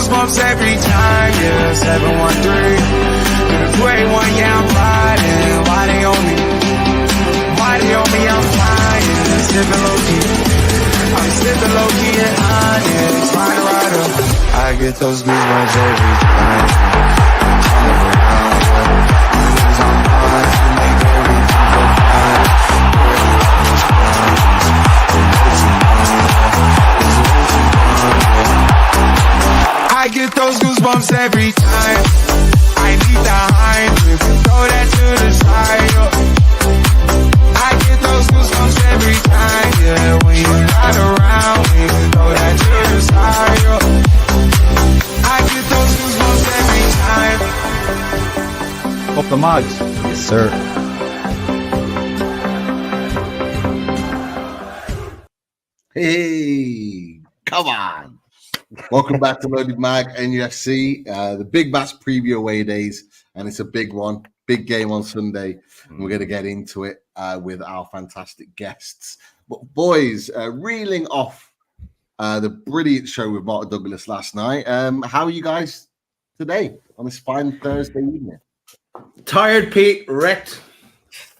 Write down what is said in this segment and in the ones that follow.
goosebumps every time, yeah, 713. To the 281, yeah, I'm riding. Why they on me? Why they on me? I'm flying, sipping low-key. I'm sipping low-key and honest, flying rider. I get those goosebumps every time. I'm around, yeah. I'm on to make everything go fine. I get those goosebumps every time. I need the high, throw that to the side. I get those goosebumps every time, yeah. When you're not around, throw that to the side. I get those goosebumps every time. Up the mags. Yes, sir. Hey, come on. Welcome back to Loaded Mag NUFC, the big match preview away days, and it's a big one, big game on Sunday. And we're going to get into it with our fantastic guests. But boys, reeling off the brilliant show with Martin Douglas last night, how are you guys today on this fine Thursday evening? Tired, Pete, wrecked,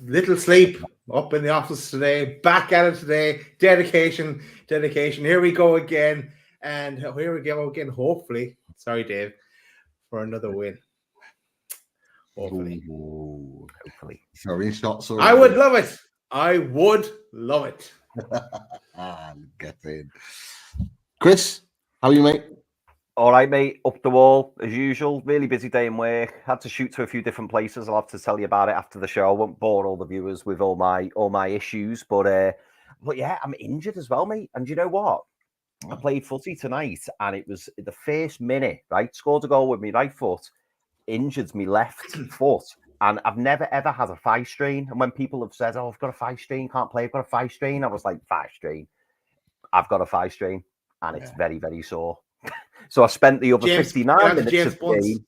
little sleep, up in the office today, back at it today, dedication, here we go again. And here we go again, hopefully. Sorry, Dave, for another win. Hopefully. Ooh. Hopefully. Sorry, shots. I would love it. I would love it. Get in. Chris, how are you, mate? All right, mate. Up the wall, as usual. Really busy day in work. Had to shoot to a few different places. I'll have to tell you about it after the show. I won't bore all the viewers with all my issues. But yeah, I'm injured as well, mate. And you know what? I played footy tonight, and it was the first minute, right? Scored a goal with me right foot, injured me left foot, and I've never ever had a thigh strain. And when people have said, "Oh, I've got a thigh strain, can't play, I've got a thigh strain," I was like, "Thigh strain? I've got a thigh strain, and it's very, very sore." So I spent the other 59 minutes of the game.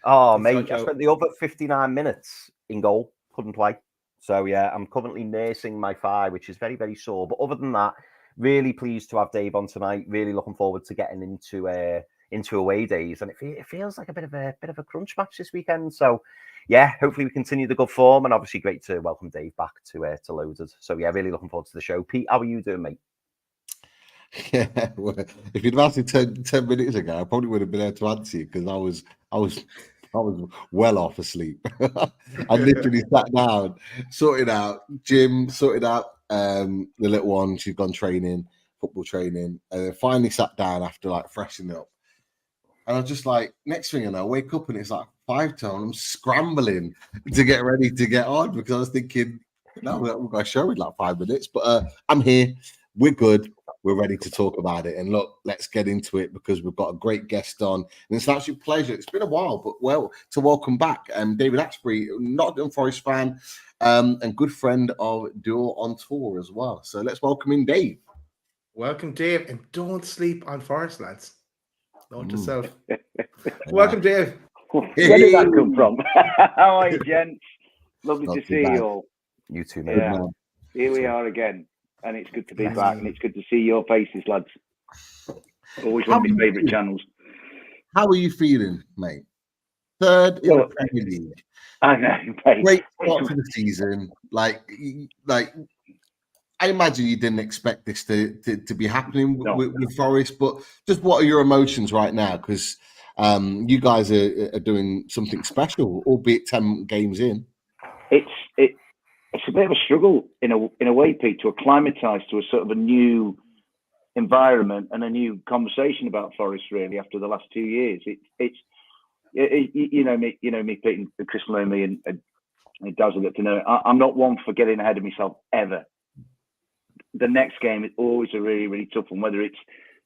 Oh, mate, I spent the other 59 minutes in goal, couldn't play. So yeah, I'm currently nursing my thigh, which is very, very sore. But other than that, really pleased to have Dave on tonight. Really looking forward to getting into away days, and it feels like a bit of a crunch match this weekend. So yeah, hopefully we continue the good form, and obviously great to welcome Dave back to Loaded. So yeah, really looking forward to the show. Pete, how are you doing, mate? Yeah, well, if you'd asked me 10 minutes ago, I probably would have been able to answer you because I was well off asleep. I literally sat down, sorted out the little one. She's gone football training, and then finally sat down after like freshening up. And I was just like, next thing I know, I wake up and it's like 5:00. I'm scrambling to get ready to get on because I was thinking, no, we've got a show in like 5 minutes, but I'm here. We're good. We're ready to talk about it. And look, let's get into it because we've got a great guest on. And it's an absolute pleasure. It's been a while, but to welcome back David Axbury, Nottingham Forest fan, and good friend of Duo on Tour as well. So let's welcome in Dave. Welcome, Dave. And don't sleep on Forest, lads. Note to self. Welcome, Dave. Where did that come from? How are you, gents? Lovely to see you all. You too, mate. Yeah. Here we are again. And it's good to be back, and it's good to see your faces, lads. Always one of my favourite channels. How are you feeling, mate? Third in the Premier League. I know, mate. Great start to the season. Like I imagine you didn't expect this to be happening with Forest, but just what are your emotions right now? Because you guys are doing something special, albeit 10 games in. It's a bit of a struggle in a way, Pete, to acclimatise to a sort of a new environment and a new conversation about Forest. Really, after the last 2 years, you know me, Pete, and Chris know me, and it does get to know. I'm not one for getting ahead of myself ever. The next game is always a really, really tough one. Whether it's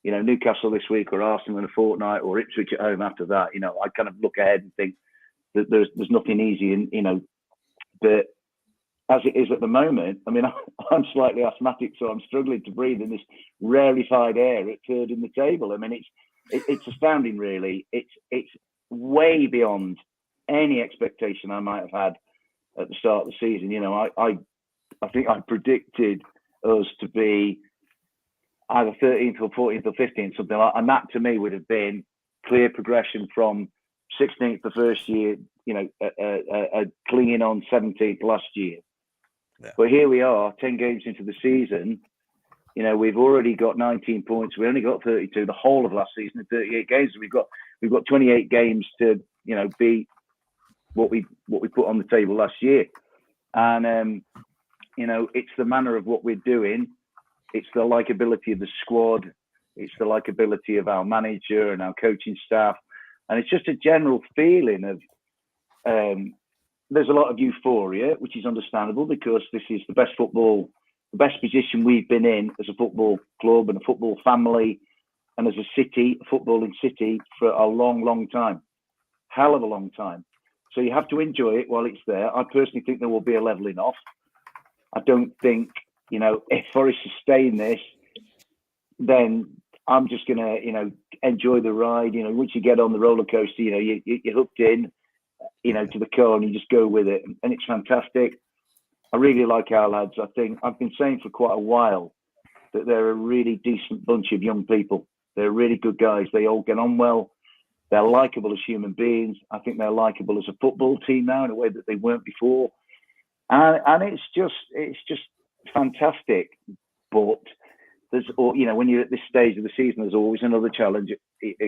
Newcastle this week or Arsenal in a fortnight or Ipswich at home after that, I kind of look ahead and think that there's nothing easy, and but as it is at the moment, I mean, I'm slightly asthmatic, so I'm struggling to breathe in this rarefied air at third in the table. I mean, it's astounding, really. It's way beyond any expectation I might have had at the start of the season. I think I predicted us to be either 13th or 14th or 15th, something like that. And that to me would have been clear progression from 16th the first year, clinging on 17th last year. Yeah. But here we are, 10 games into the season. We've already got 19 points. We only got 32 the whole of last season, 38 games. We've got 28 games to beat what we put on the table last year. And it's the manner of what we're doing. It's the likability of the squad. It's the likability of our manager and our coaching staff. And it's just a general feeling of there's a lot of euphoria, which is understandable because this is the best position we've been in as a football club and a football family and as a footballing city for a long, long time. Hell of a long time. So you have to enjoy it while it's there. I personally think there will be a levelling off. I don't think, if Forest sustain this, then I'm just going to, enjoy the ride. Once you get on the roller coaster, you're hooked in, to the car and you just go with it. And it's fantastic. I really like our lads. I think I've been saying for quite a while that they're a really decent bunch of young people. They're really good guys. They all get on well. They're likable as human beings. I think they're likable as a football team now in a way that they weren't before. And it's just fantastic. But there's, when you're at this stage of the season, there's always another challenge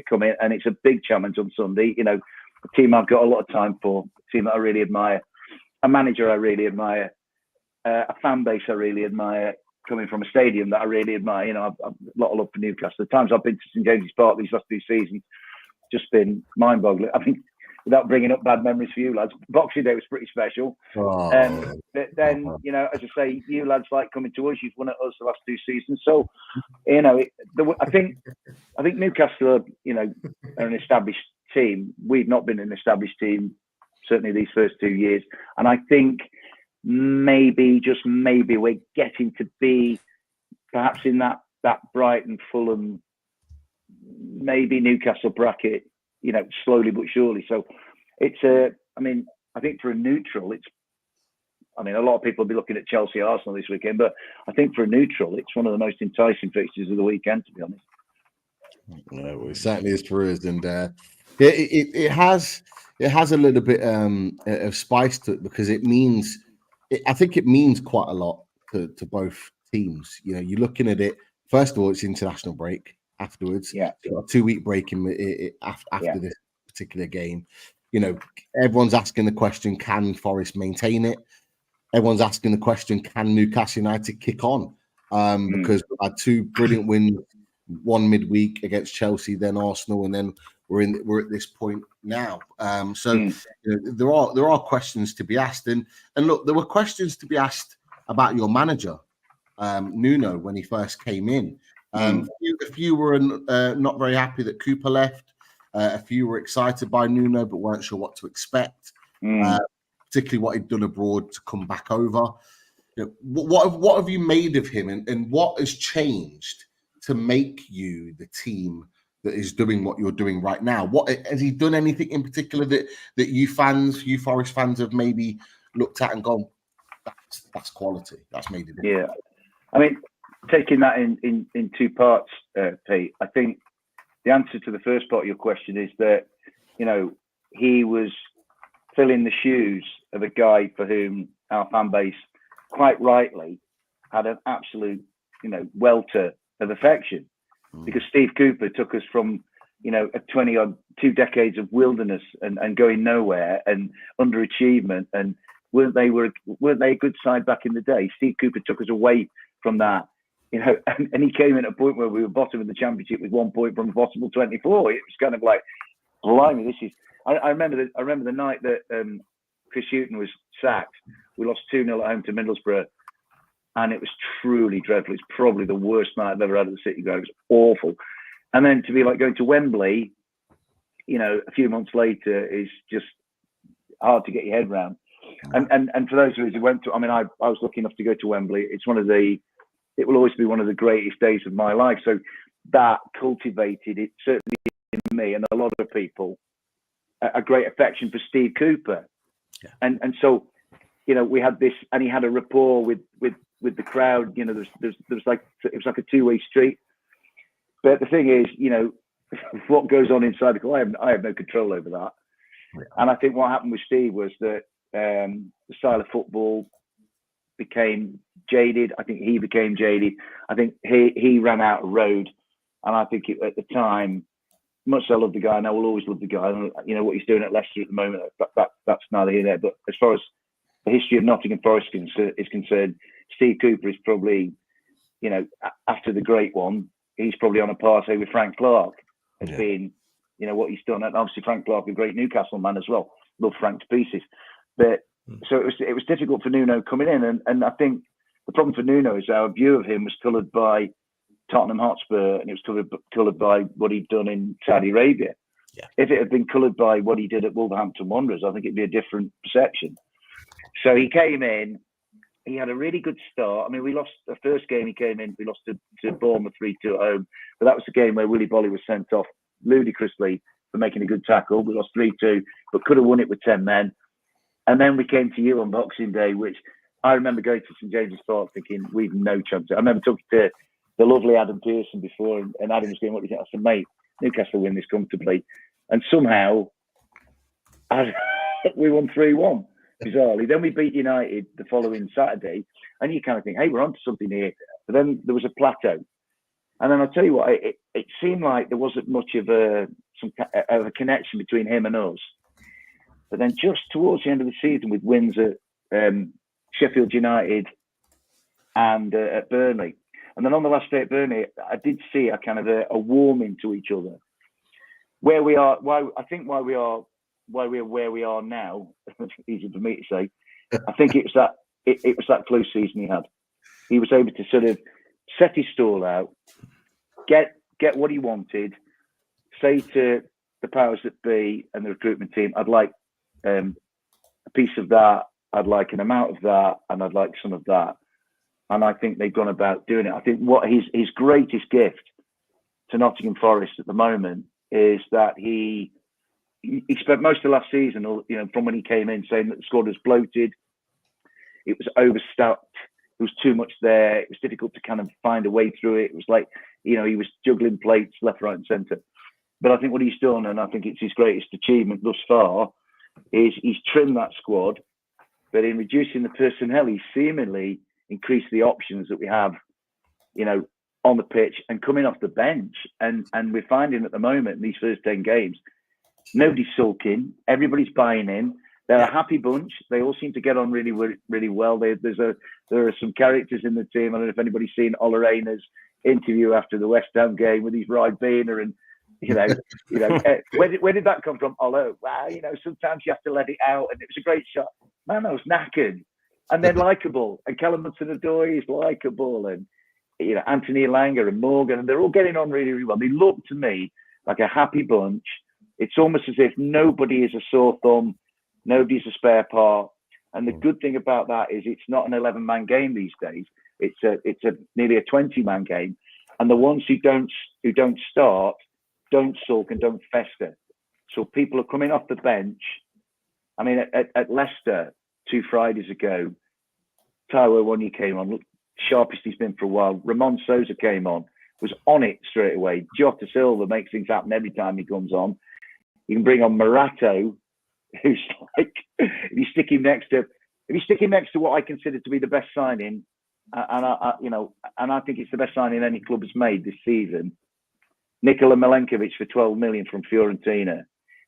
coming, and it's a big challenge on Sunday. A team I've got a lot of time for, a team that I really admire, a manager I really admire, a fan base I really admire, coming from a stadium that I really admire. I've a lot of love for Newcastle. The times I've been to St James's Park these last 2 seasons, just been mind-boggling. I think, without bringing up bad memories for you lads, Boxing Day was pretty special. But then, as I say, you lads like coming to us. You've won at us the last 2 seasons. So, I think Newcastle are an established team. We've not been an established team, certainly these first 2 years. And I think maybe, just maybe, we're getting to be perhaps in that Brighton, Fulham, maybe Newcastle bracket, slowly but surely. So it's I think for a neutral, a lot of people will be looking at Chelsea, Arsenal this weekend, but I think for a neutral, it's one of the most enticing fixtures of the weekend, to be honest. Yeah, well, it certainly is for us, and it has a little bit of spice to it because it means, I think it means quite a lot to both teams. You're looking at it. First of all, it's international break. Afterwards, yeah, so a 2-week break after this particular game. Everyone's asking the question: can Forest maintain it? Everyone's asking the question: can Newcastle United kick on? Because we've had 2 brilliant wins, one midweek against Chelsea, then Arsenal, and then we're at this point now. There are questions to be asked, and look, there were questions to be asked about your manager, Nuno, when he first came in. A few were not very happy that Cooper left. A few were excited by Nuno but weren't sure what to expect, particularly what he'd done abroad to come back over. What have you made of him, and what has changed to make you the team that is doing what you're doing right now? What has he done? Anything in particular that you Forest fans, have maybe looked at and gone, that's quality, that's made it? Yeah, taking that in 2 parts, Pete, I think the answer to the first part of your question is that, he was filling the shoes of a guy for whom our fan base, quite rightly, had an absolute, welter of affection. Because Steve Cooper took us from, a 2 decades of wilderness and going nowhere and underachievement. And weren't they a good side back in the day? Steve Cooper took us away from that. And he came in at a point where we were bottom of the championship with 1 point from a possible 24. It was kind of like, blimey, this is. I remember the night that Chris Hughton was sacked. We lost 2-0 at home to Middlesbrough, and it was truly dreadful. It's probably the worst night I've ever had at the City Ground. It was awful. And then to be like going to Wembley, a few months later is just hard to get your head around. And for those of us who went to, I was lucky enough to go to Wembley. It will always be one of the greatest days of my life. So that cultivated, it certainly in me and a lot of people, a great affection for Steve Cooper. Yeah. And so, we had this, and he had a rapport with the crowd. There's like, it was like a 2-way street. But the thing is, what goes on inside the club. I have no control over that. Yeah. And I think what happened with Steve was that the style of football became jaded. I think he became jaded. I think he ran out of road. And I think at the time, much as I love the guy, and I will always love the guy, you know, what he's doing at Leicester at the moment, that's neither here nor there. But as far as the history of Nottingham Forest is concerned, Steve Cooper is probably, you know, after the great one, he's probably on a par, say, with Frank Clark as being, you know, what he's done. And obviously Frank Clark, a great Newcastle man as well. Love Frank to pieces. But so it was difficult for Nuno coming in. And I think the problem for Nuno is our view of him was coloured by Tottenham Hotspur, and it was coloured by what he'd done in Saudi Arabia. Yeah. If it had been coloured by what he did at Wolverhampton Wanderers, I think it'd be a different perception. So he came in, he had a really good start. I mean, we lost the first game he came in, we lost to Bournemouth 3-2 at home, but that was the game where Willy Bolly was sent off ludicrously for making a good tackle. We lost 3-2, but could have won it with 10 men. And then we came to you on Boxing Day, which I remember going to St James's Park thinking, we've no chance. I remember talking to the lovely Adam Pearson before, and Adam was going, what do you think? I said, mate, Newcastle win this comfortably. And somehow we won 3-1, bizarrely. Then we beat United the following Saturday, and you kind of think, hey, we're on to something here. But then there was a plateau. And then I'll tell you what, it seemed like there wasn't much of a connection between him and us. But then just towards the end of the season, with wins at Sheffield United and at Burnley, and then on the last day at Burnley, I did see a kind of a warming to each other. Where we are, why we are where we are now. It's easy for me to say. I think it was that close season he had. He was able to sort of set his stall out, get what he wanted, say to the powers that be and the recruitment team, I'd like a piece of that, I'd like an amount of that, and I'd like some of that. And I think they've gone about doing it. I think what his greatest gift to Nottingham Forest at the moment is that he spent most of last season, or you know, from when he came in, saying that the squad was bloated, it was overstacked, there was too much there, it was difficult to kind of find a way through it. It was like, you know, he was juggling plates left, right, and centre. But I think what he's done, and I think it's his greatest achievement thus far, is he's trimmed that squad, but in reducing the personnel, he's seemingly increased the options that we have, you know, on the pitch and coming off the bench. And we're finding at the moment in these first 10 games, nobody's sulking, everybody's buying in. They're a happy bunch. They all seem to get on really, really well. There are some characters in the team. I don't know if anybody's seen Ola Rayner's interview after the West Ham game with his Ribena, and where did that come from, Ola? Well, you know, sometimes you have to let it out, and it was a great shot. Man, I was knackered. And they're likeable. And Callum Hudson-Odoi is likeable. And, you know, Anthony Elanga and Morgan. And they're all getting on really, really well. They look to me like a happy bunch. It's almost as if nobody is a sore thumb. Nobody's a spare part. And the good thing about that is it's not an 11-man game these days. It's nearly a 20-man game. And the ones who don't start, don't sulk and don't fester. So people are coming off the bench. I mean, at Leicester 2 Fridays ago, Taiwo Awoniyi came on, looked sharpest he's been for a while. Ramon Sousa came on, was on it straight away. Jota Silva makes things happen every time he comes on. You can bring on Morato, who's like, if you stick him next to what I consider to be the best signing, and I think it's the best signing any club has made this season, Nikola Milenkovic for 12 million from Fiorentina.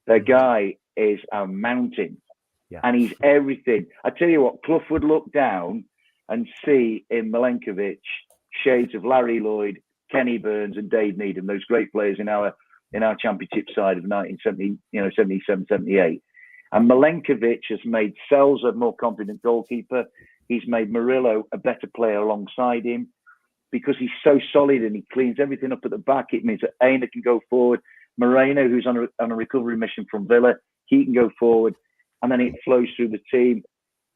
The guy is a mountain. Yeah. And he's everything. I tell you what, Clough would look down and see in Milenkovic shades of Larry Lloyd, Kenny Burns, and Dave Needham, those great players in our championship side of 1970, 77, 78. And Milenkovic has made Sells a more confident goalkeeper. He's made Murillo a better player alongside him because he's so solid and he cleans everything up at the back. It means that Aina can go forward. Moreno, who's on a recovery mission from Villa, he can go forward. And then it flows through the team,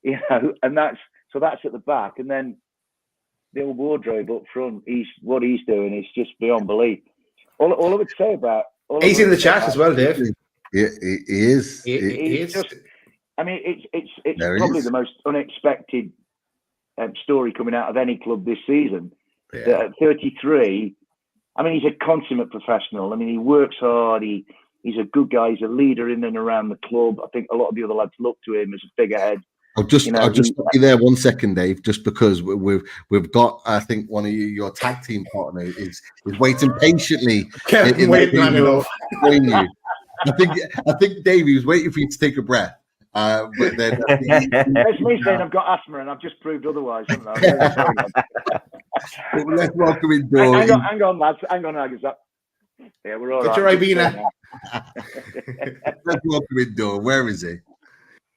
you know, and that's at the back. And then the old wardrobe up front, what he's doing is just beyond belief. All I would say about... He's in the chat as well, Dave. Yeah, he is. He is. Just, I mean, it's probably the most unexpected story coming out of any club this season. Yeah. At 33, I mean, he's a consummate professional. I mean, he works hard. He's a good guy. He's a leader in and around the club. I think a lot of the other lads look to him as a figurehead. I'll just stop you there 1 second, Dave, just because we've got, I think one of your tag team partner is waiting patiently. Waiting long enough. You. I think Dave, he was waiting for you to take a breath. But then that's me saying I've got asthma, and I've just proved otherwise, haven't I? I'm really sorry, lads. Let's welcome in Dor. Hang on, lads. Hang on, Agus. Yeah, we're all Get right. your Ibina. Let's welcome in Dor. Where is he?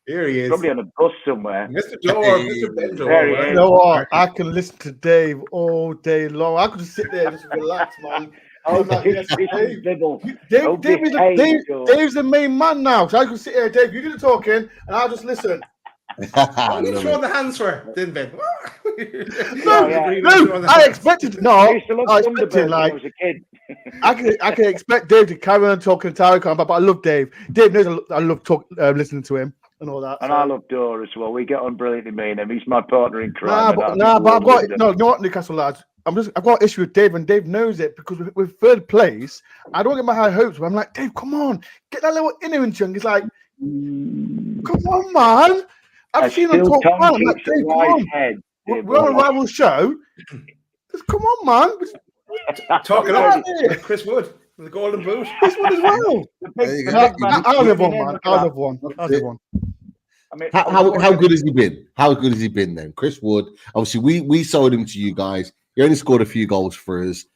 Here he is. Probably on a bus somewhere. Mr. Dor, Mr. Bendo. There he is. You know what? I can listen to Dave all day long. I could just sit there and just relax, man. Oh, Like, this is Dave, Bibble. Dave, Oh, Dave is behave, Dave, Dor. Dave's the main man now. So I can sit here, Dave, you do the talking, and I'll just listen. What are you throwing the hands for, didn't Ben? No, I expected I used to love I Thunderbird expected when I was a kid. I can expect Dave to carry on talking to Tariq, but I love Dave. Dave knows I love listening to him and all that. And I love Dor as well. We get on brilliantly, me and him. He's my partner in crime. But I've got you know what, Newcastle lads. I've got an issue with Dave, and Dave knows it because with third place, I don't get my high hopes. But I'm like, Dave, come on, get that little inner chunk. He's like, come on, man. I've seen him talk. Man. I'm like, Dave, come on. We're on a rival show. Just come on, man. Talking about Chris Wood, the Golden Boot. This one as well. I'll have one, man. I'll have one. I mean, How good has he been? How good has he been then? Chris Wood, obviously we sold him to you guys. He only scored a few goals for us.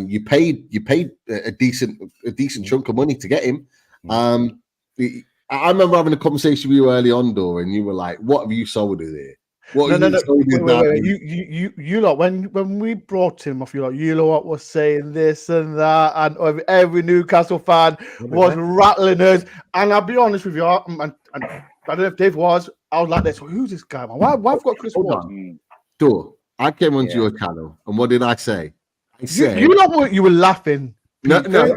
You paid a decent chunk of money to get him. I remember having a conversation with you early on, Dor, and you were like, "What have you sold us here?" No. You lot, when we brought him off, you lot was saying this and that, and every Newcastle fan was rattling us. And I'll be honest with you, and I don't know if Dave was. I was like this. Well, who's this guy, man? Why have got Chris Wood? Dor, I came onto your channel, and what did I say? I said, you were laughing. No. Don't give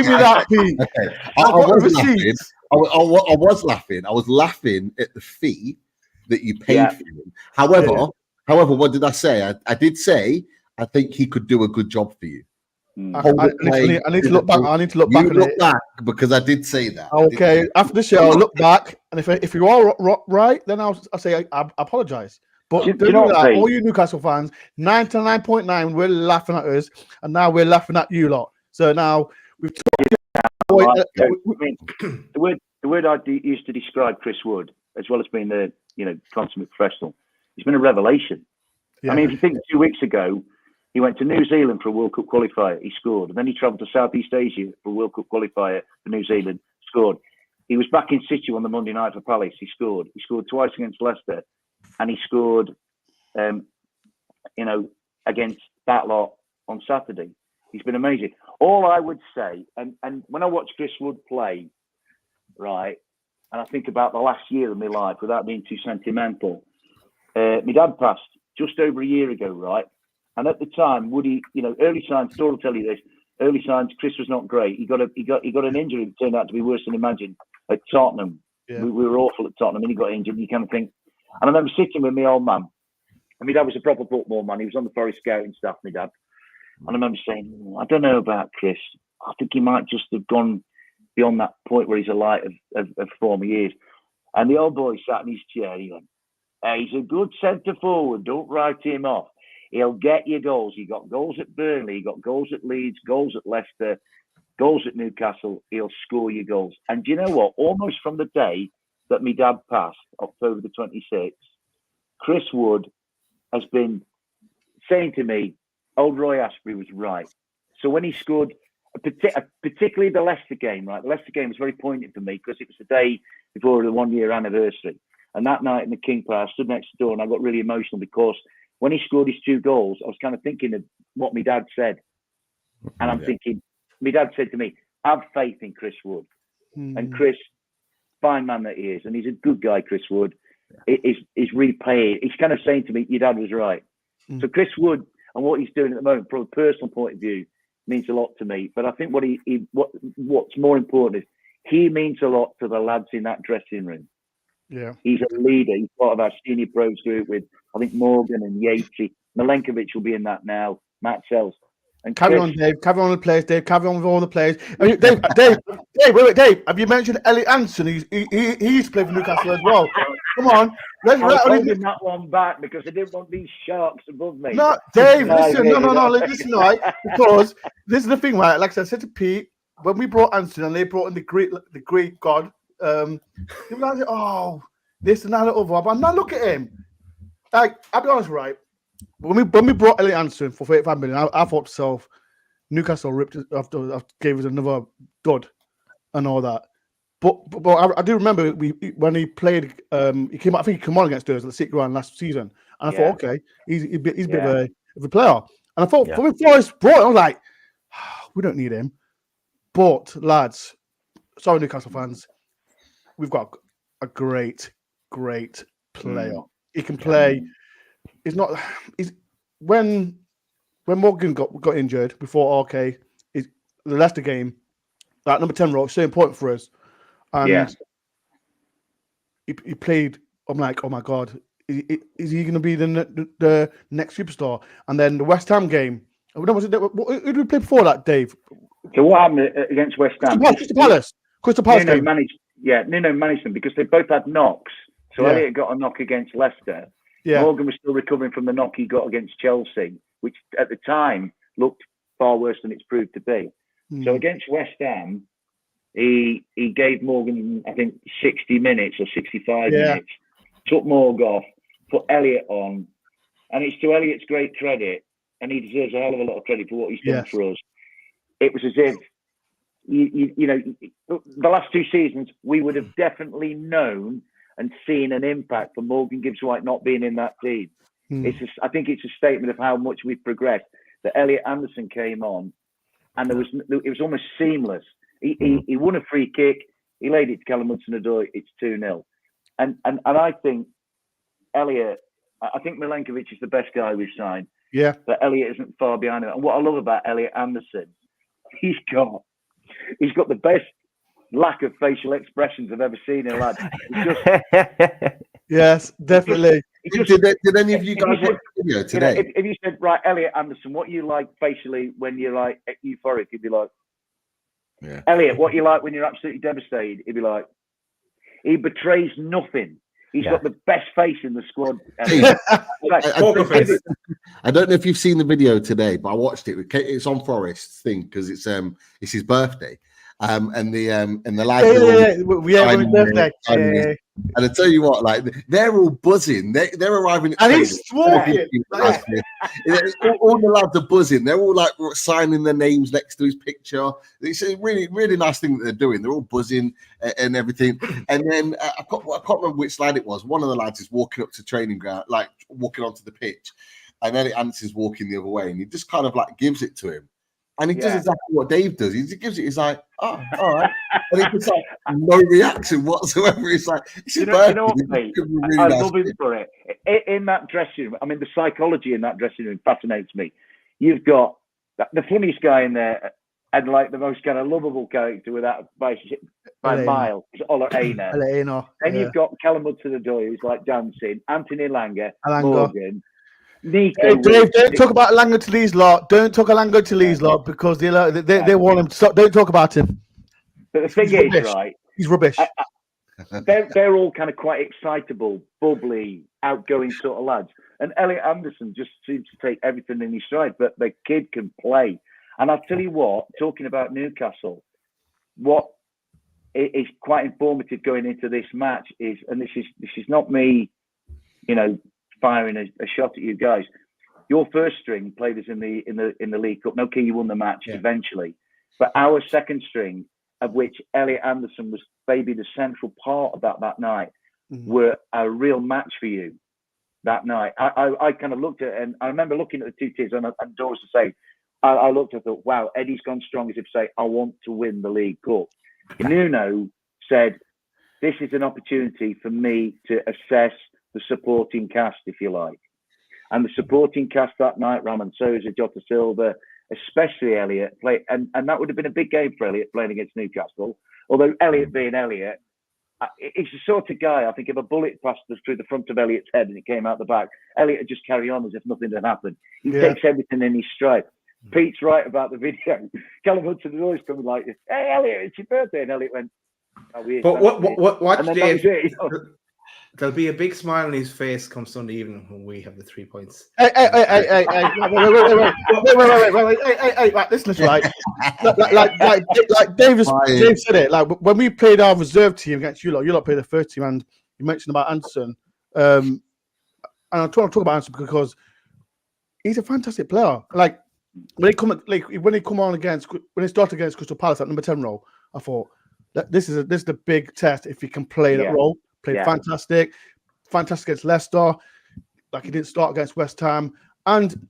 me that, Pete. Okay. I was laughing. I was laughing at the fee that you paid for him. However, what did I say? I did say I think he could do a good job for you. I need to look back. I need to look back. Look back because I did say that. Okay, after the show, I'll look back, and if you are right, then I'll say I apologize. But don't do that. All you Newcastle fans, 99.9, we're laughing at us, and now we're laughing at you lot. So now we've the word I used to describe Chris Wood, as well as being the consummate professional, he's been a revelation. Yeah. I mean, if you think 2 weeks ago, he went to New Zealand for a World Cup qualifier, he scored, and then he travelled to Southeast Asia for a World Cup qualifier for New Zealand, scored. He was back in situ on the Monday night for Palace, he scored. He scored twice against Leicester. And he scored, against that lot on Saturday. He's been amazing. All I would say, and when I watch Chris Wood play, right, and I think about the last year of my life, without being too sentimental, my dad passed just over a year ago, right? And at the time, Woody, early signs. Thor will tell you this. Early signs. Chris was not great. He got an injury that turned out to be worse than imagined at Tottenham. Yeah. We were awful at Tottenham, and he got injured. You kind of think. And I remember sitting with my old man, and my dad was a proper football man. He was on the Forest Scouting staff, my dad. And I remember saying, I don't know about Chris. I think he might just have gone beyond that point where he's a light of former years. And the old boy sat in his chair. He went, hey, he's a good centre forward. Don't write him off. He'll get you goals. He got goals at Burnley. He got goals at Leeds, goals at Leicester, goals at Newcastle. He'll score you goals. And do you know what? Almost from the day that my dad passed, October the 26th, Chris Wood has been saying to me, old Roy Asprey was right. So when he scored, particularly the Leicester game, right? The Leicester game was very poignant for me because it was the day before the 1 year anniversary. And that night in the King Power, I stood next to the door and I got really emotional because when he scored his 2 goals, I was kind of thinking of what my dad said. And I'm thinking, my dad said to me, have faith in Chris Wood. And Chris, fine man that he is, and he's a good guy, Chris Wood, is really playing. He's kind of saying to me, your dad was right. So Chris Wood and what he's doing at the moment, from a personal point of view, means a lot to me. But I think what's more important is he means a lot to the lads in that dressing room. Yeah, he's a leader. He's part of our senior pros group with, I think, Morgan and Yatesy. Milenkovic will be in that now. Matt Sells. And Carry Chris, on, Dave. Carry on with the players, Dave. Carry on with all the players. Dave, wait, Dave. Have you mentioned Elliot Anderson? He used to play for Newcastle as well. Come on. I was holding that one back because I didn't want these sharks above me. No, Dave, listen. No. Listen, right? Because this is the thing, right? Like I said to Pete, when we brought Anderson and they brought in the Greek god, they were like, oh, this and that, and other. But now look at him. Like, I'll be honest, right? When we brought Elliot Anderson for 35 million, I thought to myself, Newcastle ripped it after gave us another dud and all that. But I do remember when he played, he came. I think he came on against us at the City Ground last season, and I thought, okay, he's a bit of a player. And I thought when Forrest brought it, I was like, we don't need him. But lads, sorry Newcastle fans, we've got a great player. He can play. It's not. When Morgan got injured before the Leicester game, that number 10 role is so important for us. And he played. I'm like, oh my god, is he going to be the next superstar? And then the West Ham game. Who did we play before that, Dave? So what happened against West Ham? Crystal Palace Nuno game. managed them because they both had knocks. So Elliot got a knock against Leicester. Yeah. Morgan was still recovering from the knock he got against Chelsea, which at the time looked far worse than it's proved to be. So against West Ham, he gave Morgan, I think, 60 minutes or 65 minutes, took Morgan off, put Elliot on, and it's to Elliot's great credit, and he deserves a hell of a lot of credit for what he's done for us. It was as if, you know, the last two seasons, we would have definitely known and seen an impact for Morgan Gibbs-White not being in that team. I think it's a statement of how much we've progressed. That Elliot Anderson came on, and it was almost seamless. He won a free kick. He laid it to Callum Hudson-Odoi. It's 2-0. And I think Elliot. I think Milenkovic is the best guy we've signed. Yeah. But Elliot isn't far behind him. And what I love about Elliot Anderson, he's got the best lack of facial expressions I've ever seen in a lad. Yes, definitely. Did any of you guys watch the video today? You know, if you said, right, Elliot Anderson, what you like facially when you're like euphoric, he'd be like, Elliot, what you like when you're absolutely devastated, he'd be like, he betrays nothing. He's got the best face in the squad. I don't know if you've seen the video today, but I watched it. It's on Forest's thing because it's his birthday. And the lads birthday. And I tell you what, like they're all buzzing. They're arriving at and he's smoking. All the lads are buzzing. They're all like signing their names next to his picture. It's a really, really nice thing that they're doing. They're all buzzing and everything. And then I can't remember which lad it was. One of the lads is walking up to training ground, like walking onto the pitch, and then Anderson's walking the other way, and he just kind of like gives it to him. And he does exactly what Dave does. He gives it. He's like, "Oh, all right," and he just like no reaction whatsoever. He's like, you know what, mate? I love him for it. In that dressing room, I mean, the psychology in that dressing room fascinates me. You've got the funniest guy in there, and like the most kind of lovable character without by mile, Ola Aina. Then you've got Callum Hudson-Odoi, who's like dancing. Anthony Elanga. Morgan. Nico, hey, Dave, don't talk about Elanga to these lot. Don't talk Elanga to these lot because they want him to stop. Don't talk about him. But the thing is, right? He's rubbish. They're all kind of quite excitable, bubbly, outgoing sort of lads. And Elliot Anderson just seems to take everything in his stride. But the kid can play. And I'll tell you what, talking about Newcastle, what is quite informative going into this match is, and this is not me, you know, firing a shot at you guys. Your first string played us in the League Cup. Okay, you won the match eventually, but our second string, of which Elliot Anderson was maybe the central part about that night, were a real match for you that night. I kind of looked at it, and I remember looking at the two teams, and Doris to say, I looked and thought, wow, Eddie's gone strong as if to say, I want to win the League Cup. Nuno said, this is an opportunity for me to assess the supporting cast, if you like. And the supporting cast that night, Ramon Sousa, Jota Silva, especially Elliot, and that would have been a big game for Elliot playing against Newcastle. Although Elliot being Elliot, he's the sort of guy, I think, if a bullet passed us through the front of Elliot's head and it came out the back, Elliot would just carry on as if nothing had happened. He takes everything in his stride. Pete's right about the video. Callum Hudson was always coming like, "Hey, Elliot, it's your birthday." And Elliot went, "Oh, weird." But watch Dave. It, you know? There'll be a big smile on his face come Sunday evening when we have the 3 points. Hey, wait, listen, right? Like Dave said it. Like when we played our reserve team against you lot played the first team, and you mentioned about Anderson. And I'm trying to talk about Anderson because he's a fantastic player. Like when he started against Crystal Palace at number 10 role, I thought that this is the big test if he can play that role. Played fantastic against Leicester. Like he didn't start against West Ham, and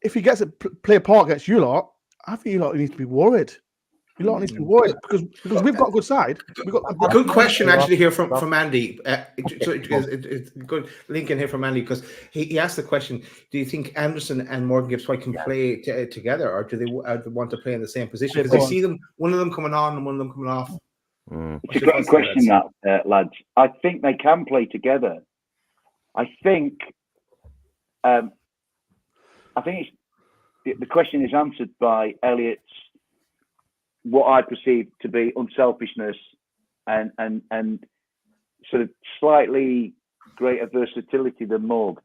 if he gets to play a part against you lot, I think you lot need to be worried. You lot need to be worried because we've got a good side. A good question actually here from Andy. It's good link in here from Andy because he asked the question: do you think Anderson and Morgan Gibbs-White can play together, or do they want to play in the same position? Because I see them, one of them coming on and one of them coming off. It's a great question, that lads. I think they can play together. I think it's the question is answered by Elliot's what I perceive to be unselfishness and sort of slightly greater versatility than Morgan.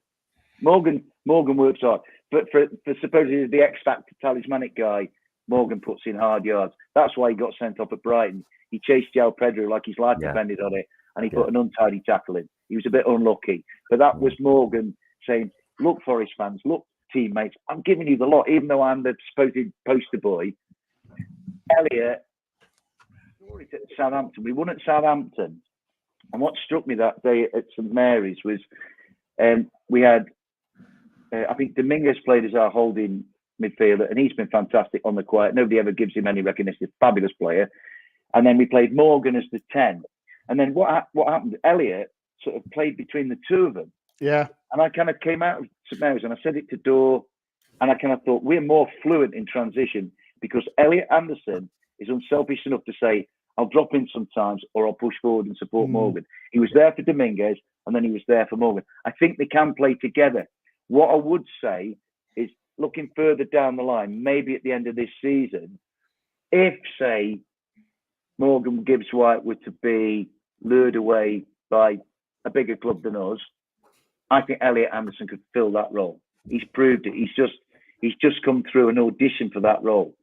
Morgan works hard, but for supposedly the X Factor talismanic guy, Morgan puts in hard yards. That's why he got sent off at Brighton. He chased João Pedro like his life depended on it, and he put an untidy tackle in. He was a bit unlucky, but that was Morgan saying, "Look, Forest fans, look, teammates, I'm giving you the lot, even though I'm the supposed poster boy." Elliot, at Southampton, we won at Southampton, and what struck me that day at St Mary's was we had, I think Dominguez played as our holding midfielder, and he's been fantastic on the quiet. Nobody ever gives him any recognition. Fabulous player. And then we played Morgan as the 10. And then what happened? Elliot sort of played between the two of them. Yeah. And I kind of came out of St Mary's and I said it to Dore, and I kind of thought we're more fluent in transition because Elliot Anderson is unselfish enough to say, I'll drop in sometimes or I'll push forward and support Morgan. He was there for Dominguez and then he was there for Morgan. I think they can play together. What I would say is looking further down the line, maybe at the end of this season, if, say, Morgan Gibbs-White were to be lured away by a bigger club than us, I think Elliot Anderson could fill that role. He's proved it. He's just come through an audition for that role.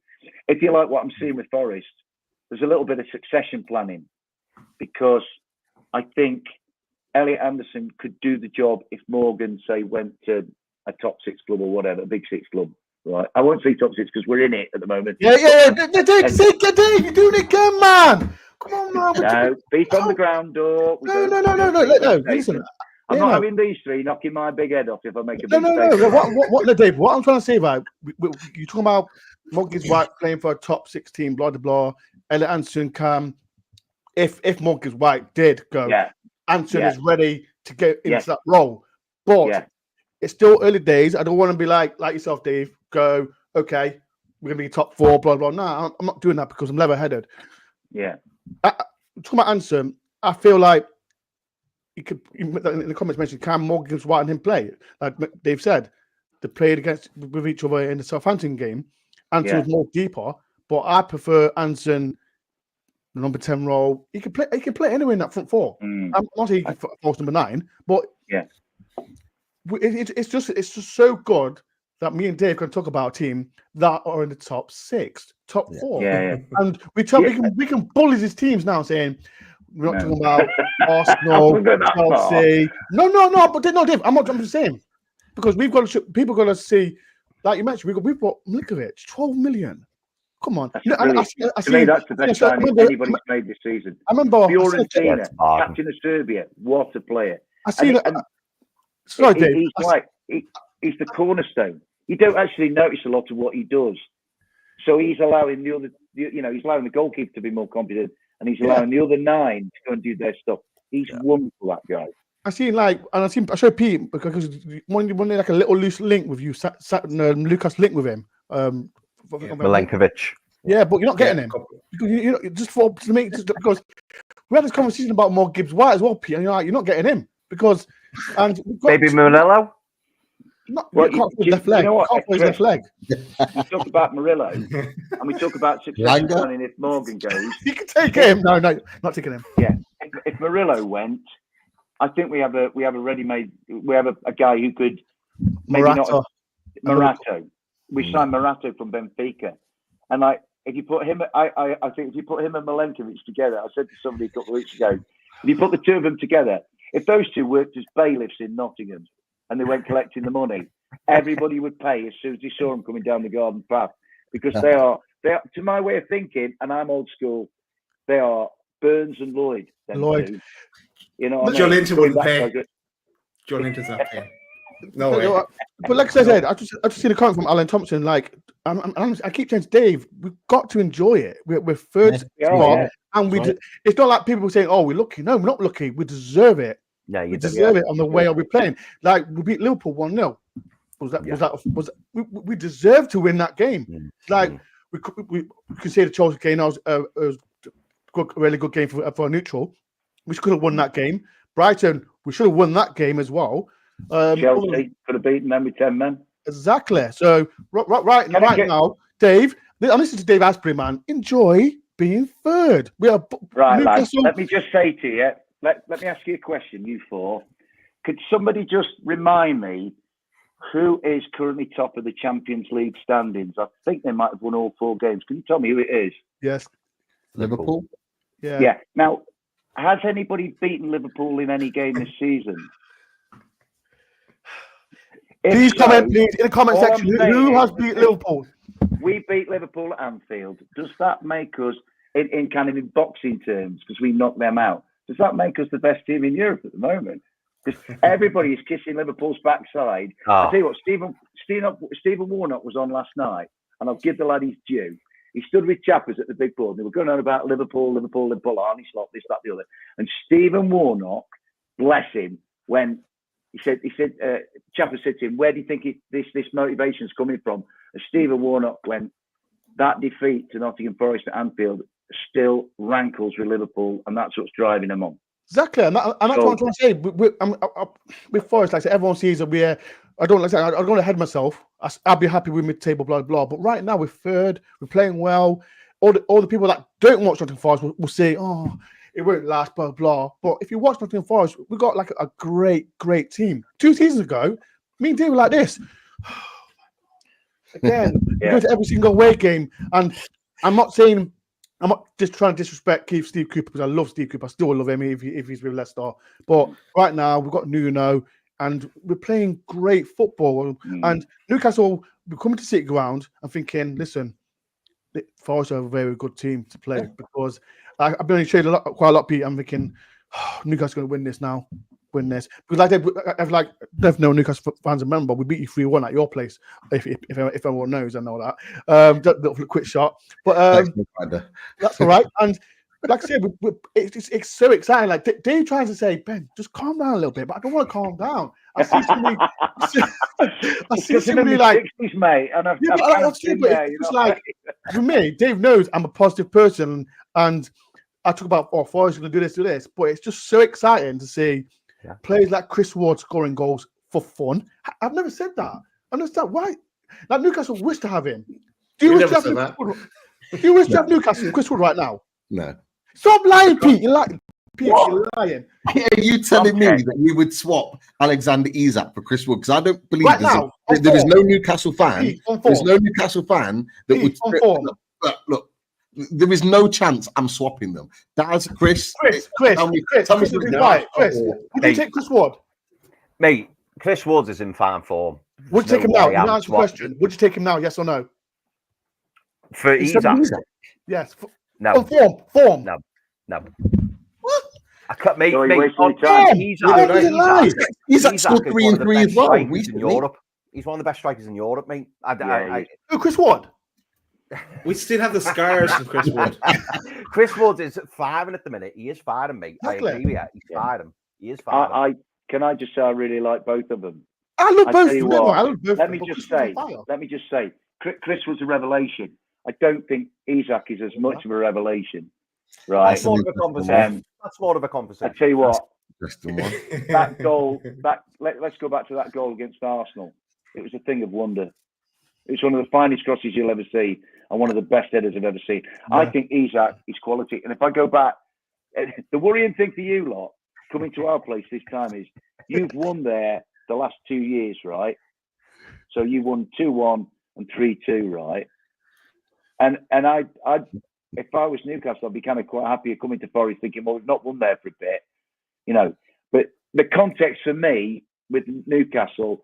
If you like what I'm seeing with Forest, there's a little bit of succession planning because I think Elliot Anderson could do the job if Morgan, say, went to a top 6 club or whatever, a big 6 club. Right, I won't say top 6 because we're in it at the moment. Yeah. Dave, you're doing it again, man. Come on, man. No, feet on the ground, door. No. Listen, I'm not having these three knocking my big head off if I make a big mistake. What, Dave? What I'm trying to say about you're talking about Morgan Gibbs-White playing for a top 6 team, blah blah. Elliot Anderson can, if Morgan Gibbs-White did go, Anderson is ready to get into that role, but. It's still early days. I don't want to be like yourself, Dave. Go, okay, we're gonna be top 4, blah blah. No, I'm not doing that because I'm level-headed. Yeah. Talking about Anderson, I feel like you could in the comments mention can Morgan Gibbs-White and him play. Like Dave said, they played with each other in the Southampton game. Anderson was more deeper, but I prefer Anderson the number 10 role. He can play anywhere in that front 4. I'm not saying he can force number 9, but It's just so good that me and Dave can talk about a team that are in the top 6, top 4, and we can bully these teams now, saying we're not talking about Arsenal, Chelsea. No, but no, Dave. I'm just saying because we've got to people got to see, like you mentioned, we've got Milinkovic, 12 million. Come on, to me that's the best signing anybody's made this season. I remember Fiorentina, captain of Serbia, what a player. I see that. Sorry, Dave. He's the cornerstone. You don't actually notice a lot of what he does. So he's allowing he's allowing the goalkeeper to be more confident, and he's allowing the other 9 to go and do their stuff. He's wonderful, that guy. I showed Pete because one like a little loose link with you, Lucas link with him. Milinkovic. Yeah, but you're not getting him because because we had this conversation about more Gibbs-White as well, Pete, and you're not getting him because and Maybe Murillo. Well, can't play left leg. Can't play his left leg. We talk about Murillo, and we talk about succession planning if Morgan goes. You can take him. No, not taking him. Yeah, if Murillo went, I think we have a ready-made. We have a guy who could maybe Morata. Morato. We signed Morato from Benfica, and if you put him, I think if you put him and Milenkovic together, I said to somebody a couple of weeks ago, if you put the two of them together, if those two worked as bailiffs in Nottingham and they went collecting the money, everybody would pay as soon as they saw them coming down the garden path, because they are, to my way of thinking, and I'm old school, they are Burns and Lloyd. Lloyd. You know, John Linton wouldn't pay. John Linton's not paying. No way. But like I said, I just seen a comment from Alan Thompson. Like, I keep saying to Dave, we've got to enjoy it. We're third spot, and it's not like people saying, "Oh, we're lucky." No, we're not lucky. We deserve it. Yeah, you deserve it on the way we're playing. Like we beat Liverpool 1-0. We deserve to win that game. Like we could say the Chelsea game was a really good game for a neutral. We could have won that game. Brighton, we should have won that game as well. Chelsea could have beaten them with 10 men. Exactly. So right now, Dave, and this is Dave Asprey, man. Enjoy being third. We are right, lads. Let me just say to you. Let me ask you a question, you four. Could somebody just remind me who is currently top of the Champions League standings? I think they might have won all 4 games. Can you tell me who it is? Yes. Liverpool. Yeah. Now, has anybody beaten Liverpool in any game this season? Please comment, please, in the comment section. Who has beat Liverpool? We beat Liverpool at Anfield. Does that make us, in kind of in boxing terms, because we knocked them out, does that make us the best team in Europe at the moment? Because everybody is kissing Liverpool's backside. I tell you what, Stephen Warnock was on last night, and I'll give the lad his due. He stood with chappers at the big board, and they were going on about Liverpool, Arnie Slot, this, that, the other. And Stephen Warnock, bless him, when he said, Chapper said to him, "Where do you think this motivation's coming from?" And Stephen Warnock went, "That defeat to Nottingham Forest at Anfield still rankles with Liverpool, and that's what's driving them on." Exactly, and that's what I'm trying to say. With Forest, like I said, everyone sees that we're. I don't want to head myself. I'll be happy with mid-table, blah blah. But right now we're third. We're playing well. All the people that don't watch Nottingham Forest will say, "Oh, it won't last," blah blah. But if you watch Nottingham Forest, we got like a great team. 2 seasons ago, me and Dave were like this. Again, we go to every single away game, and I'm not just trying to disrespect Steve Cooper, because I love Steve Cooper. I still love him if he's with Leicester. But right now we've got Nuno, and we're playing great football. And Newcastle, we're coming to City Ground and thinking, listen, Forest are a very good team to play, because I've been shaded quite a lot, Pete. I'm thinking, Newcastle's going to win this now. Because I've no Newcastle fans remember, we beat you 3-1 at your place. If everyone knows, I know that. Just quick shot, but that's all right. And like I said, it's so exciting. Like Dave tries to say, "Ben, just calm down a little bit," but I don't want to calm down. I see somebody like, 60s, mate, and it's like, for me, Dave knows I'm a positive person, and I talk about Forest going to do this, but it's just so exciting to see players like Chris Ward scoring goals for fun. I've never said that. I understand why. Like Newcastle wish to have him. Do you wish to have Newcastle Chris Wood right now? No. Stop lying, Pete. You're lying. Pete, you're lying. Are you telling me that we would swap Alexander Isak for Chris Wood? Because I don't believe there is no Newcastle fan. Pete, there's no Newcastle fan that Pete, would. Look, there is no chance I'm swapping them. That's Chris. Chris. Would you take Chris Wood? Mate, Chris Wood is in fine form. Would you take him now? You answer the question. Would you take him now? Yes or no? For Isak? Yes. No. Form. No. What? I can't make Isak scored 3 and 3 as well. In Europe. He's one of the best strikers in Europe, mate. Chris Wood? We still have the scars from Chris Wood. Chris Wood is firing at the minute. He is firing, mate. Exactly. I agree with you. He's firing. He is firing. Can I just say I really like both of them? I love both. Let me just say, Chris was a revelation. I don't think Isak is as much of a revelation. right? That's more of a Interesting conversation. That's more of a I conversation. tell you what, Interesting one. that goal. Let's go back to that goal against Arsenal. It was a thing of wonder. It was one of the finest crosses you'll ever see, and one of the best headers I've ever seen. Yeah. I think Isak is quality. And if I go back, the worrying thing for you lot coming to our place this time is you've won there the last 2 years, right? So you won 2-1 and 3-2, right? And I if I was Newcastle, I'd be kind of quite happy of coming to Forest thinking, well, we've not won there for a bit, you know. But the context for me with Newcastle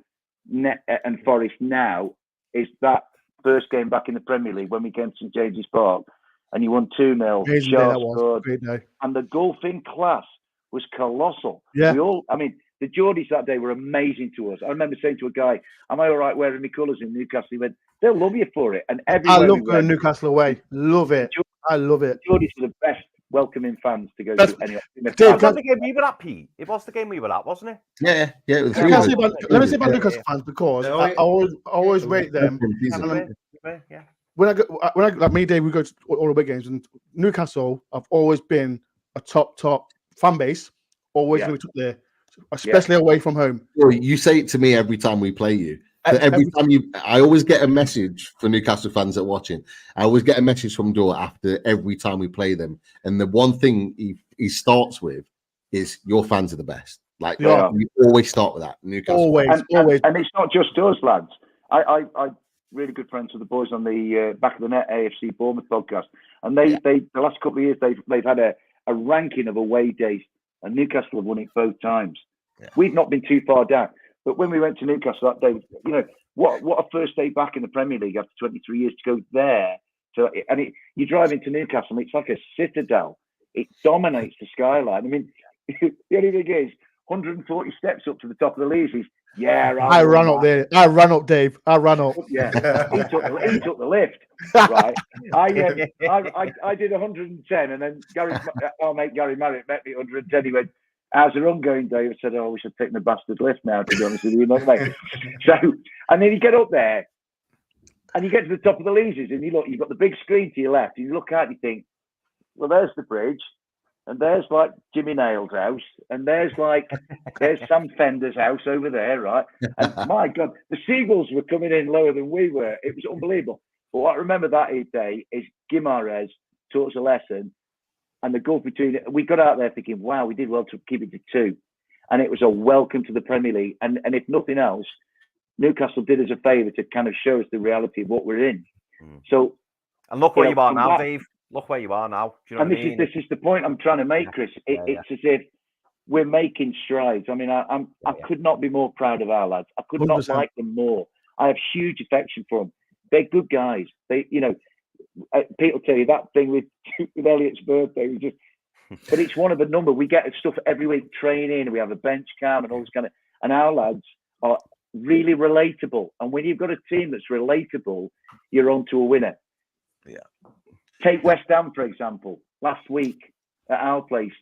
and Forest now is that first game back in the Premier League when we came to St James's Park and you won 2-0. Amazing day that was. Great day. And the golfing class was colossal. Yeah. The Geordies that day were amazing to us. I remember saying to a guy, am I all right wearing my colours in Newcastle? He went, they'll love you for it. And I love going Newcastle away. Love it. I love it. Geordies are the best welcoming fans to go to any. Dave, Was that the game we were at, Pete? It was the game we were at, wasn't it? Yeah. It was let me say about Newcastle fans because I always rate them. Yeah. When I like me, Dave, we go to all the big games, and Newcastle have always been a top fan base. Always when we took there, especially away from home. You say it to me every time we play you. Every time I always get a message for Newcastle fans that are watching. I always get a message from Dor after every time we play them, and the one thing he starts with is your fans are the best. Like we always start with that. Newcastle always. And it's not just us, lads. I really good friends with the boys on the Back of the Net AFC Bournemouth podcast, and they the last couple of years they've had a ranking of away days, and Newcastle have won it both times. Yeah. We've not been too far down. But when we went to Newcastle that day, you know, what a first day back in the Premier League after 23 years to go there. You drive into Newcastle, and it's like a citadel. It dominates the skyline. I mean, the only thing is, 140 steps up to the top of the leads. I ran up there. I ran up, Dave. I ran up. Yeah, he took the lift. Right. I did 110, and then our mate Gary Marriott met me at 110. He went, "How's the run going, Dave?" I said, "Oh, we should take the bastard lift now, to be honest with you, mate." So, and then you get up there, and you get to the top of the Leazes, and you've got the big screen to your left, and you look out, and you think, well, there's the bridge, and there's like Jimmy Nail's house, and there's Sam Fender's house over there, right? And my God, the seagulls were coming in lower than we were. It was unbelievable. But what I remember that day is Guimaraes taught us a lesson. And the gulf between it, we got out there thinking, wow, we did well to keep it to 2. And it was a welcome to the Premier League. And if nothing else, Newcastle did us a favour to kind of show us the reality of what we're in. So, and look where you are now, Dave. Look where you are now. Do you know what I mean? This is the point I'm trying to make, Chris. It's as if we're making strides. I mean, I could not be more proud of our lads. I could 100%. Not like them more. I have huge affection for them. They're good guys. Pete will tell you that thing with Elliot's birthday was just, but it's one of a number. We get stuff every week, training, we have a bench cam and all this kind of, and our lads are really relatable. And when you've got a team that's relatable, you're on to a winner. Yeah. Take West Ham, for example. Last week at our place,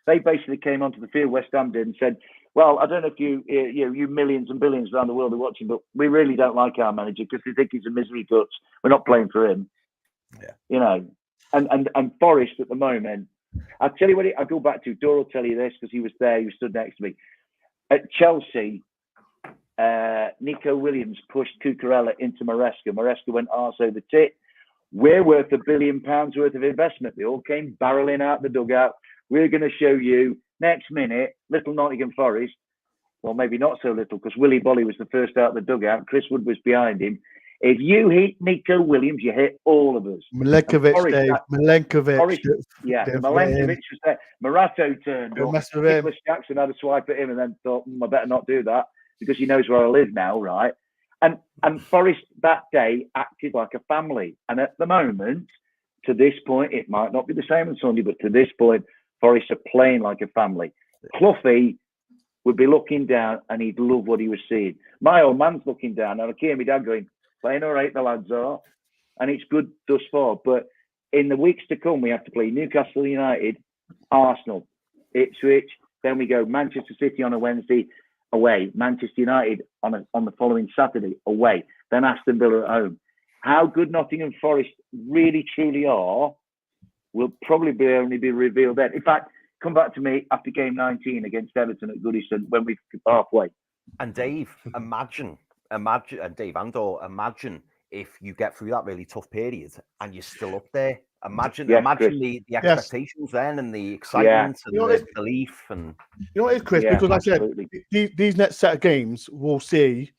they basically came onto the field, West Ham did, and said, well, I don't know if you millions and billions around the world are watching, but we really don't like our manager because we think he's a misery guts. We're not playing for him. Yeah. You know, and Forest at the moment, I'll tell you what I go back to. Dor will tell you this because he was there, he was stood next to me. At Chelsea, Nico Williams pushed Cucurella into Maresca. Maresca went arse over tit. We're worth £1 billion worth of investment. They all came barreling out the dugout. We're going to show you next minute, little Nottingham Forest. Well, maybe not so little because Willie Bolly was the first out of the dugout. Chris Wood was behind him. If you hit Nico Williams, you hit all of us. Milenkovic, Dave. Milenkovic. Milenkovic was there. Morato turned up. Nicholas Jackson had a swipe at him and then thought, I better not do that because he knows where I live now, right? And Forest that day acted like a family. And at the moment, to this point, it might not be the same on Sunday, but to this point, Forest are playing like a family. Cloughie would be looking down and he'd love what he was seeing. My old man's looking down and I hear my dad going, playing all right, the lads are. And it's good thus far. But in the weeks to come, we have to play Newcastle United, Arsenal, Ipswich. Then we go Manchester City on a Wednesday away. Manchester United on the following Saturday away. Then Aston Villa at home. How good Nottingham Forest really, truly are will probably only be revealed then. In fact, come back to me after game 19 against Everton at Goodison when we're halfway. And Dave, imagine, and Dave Andor, imagine if you get through that really tough period and you're still up there. Imagine the expectations then and the excitement and the belief and what it is, Chris, because like I said, these next set of games we'll see.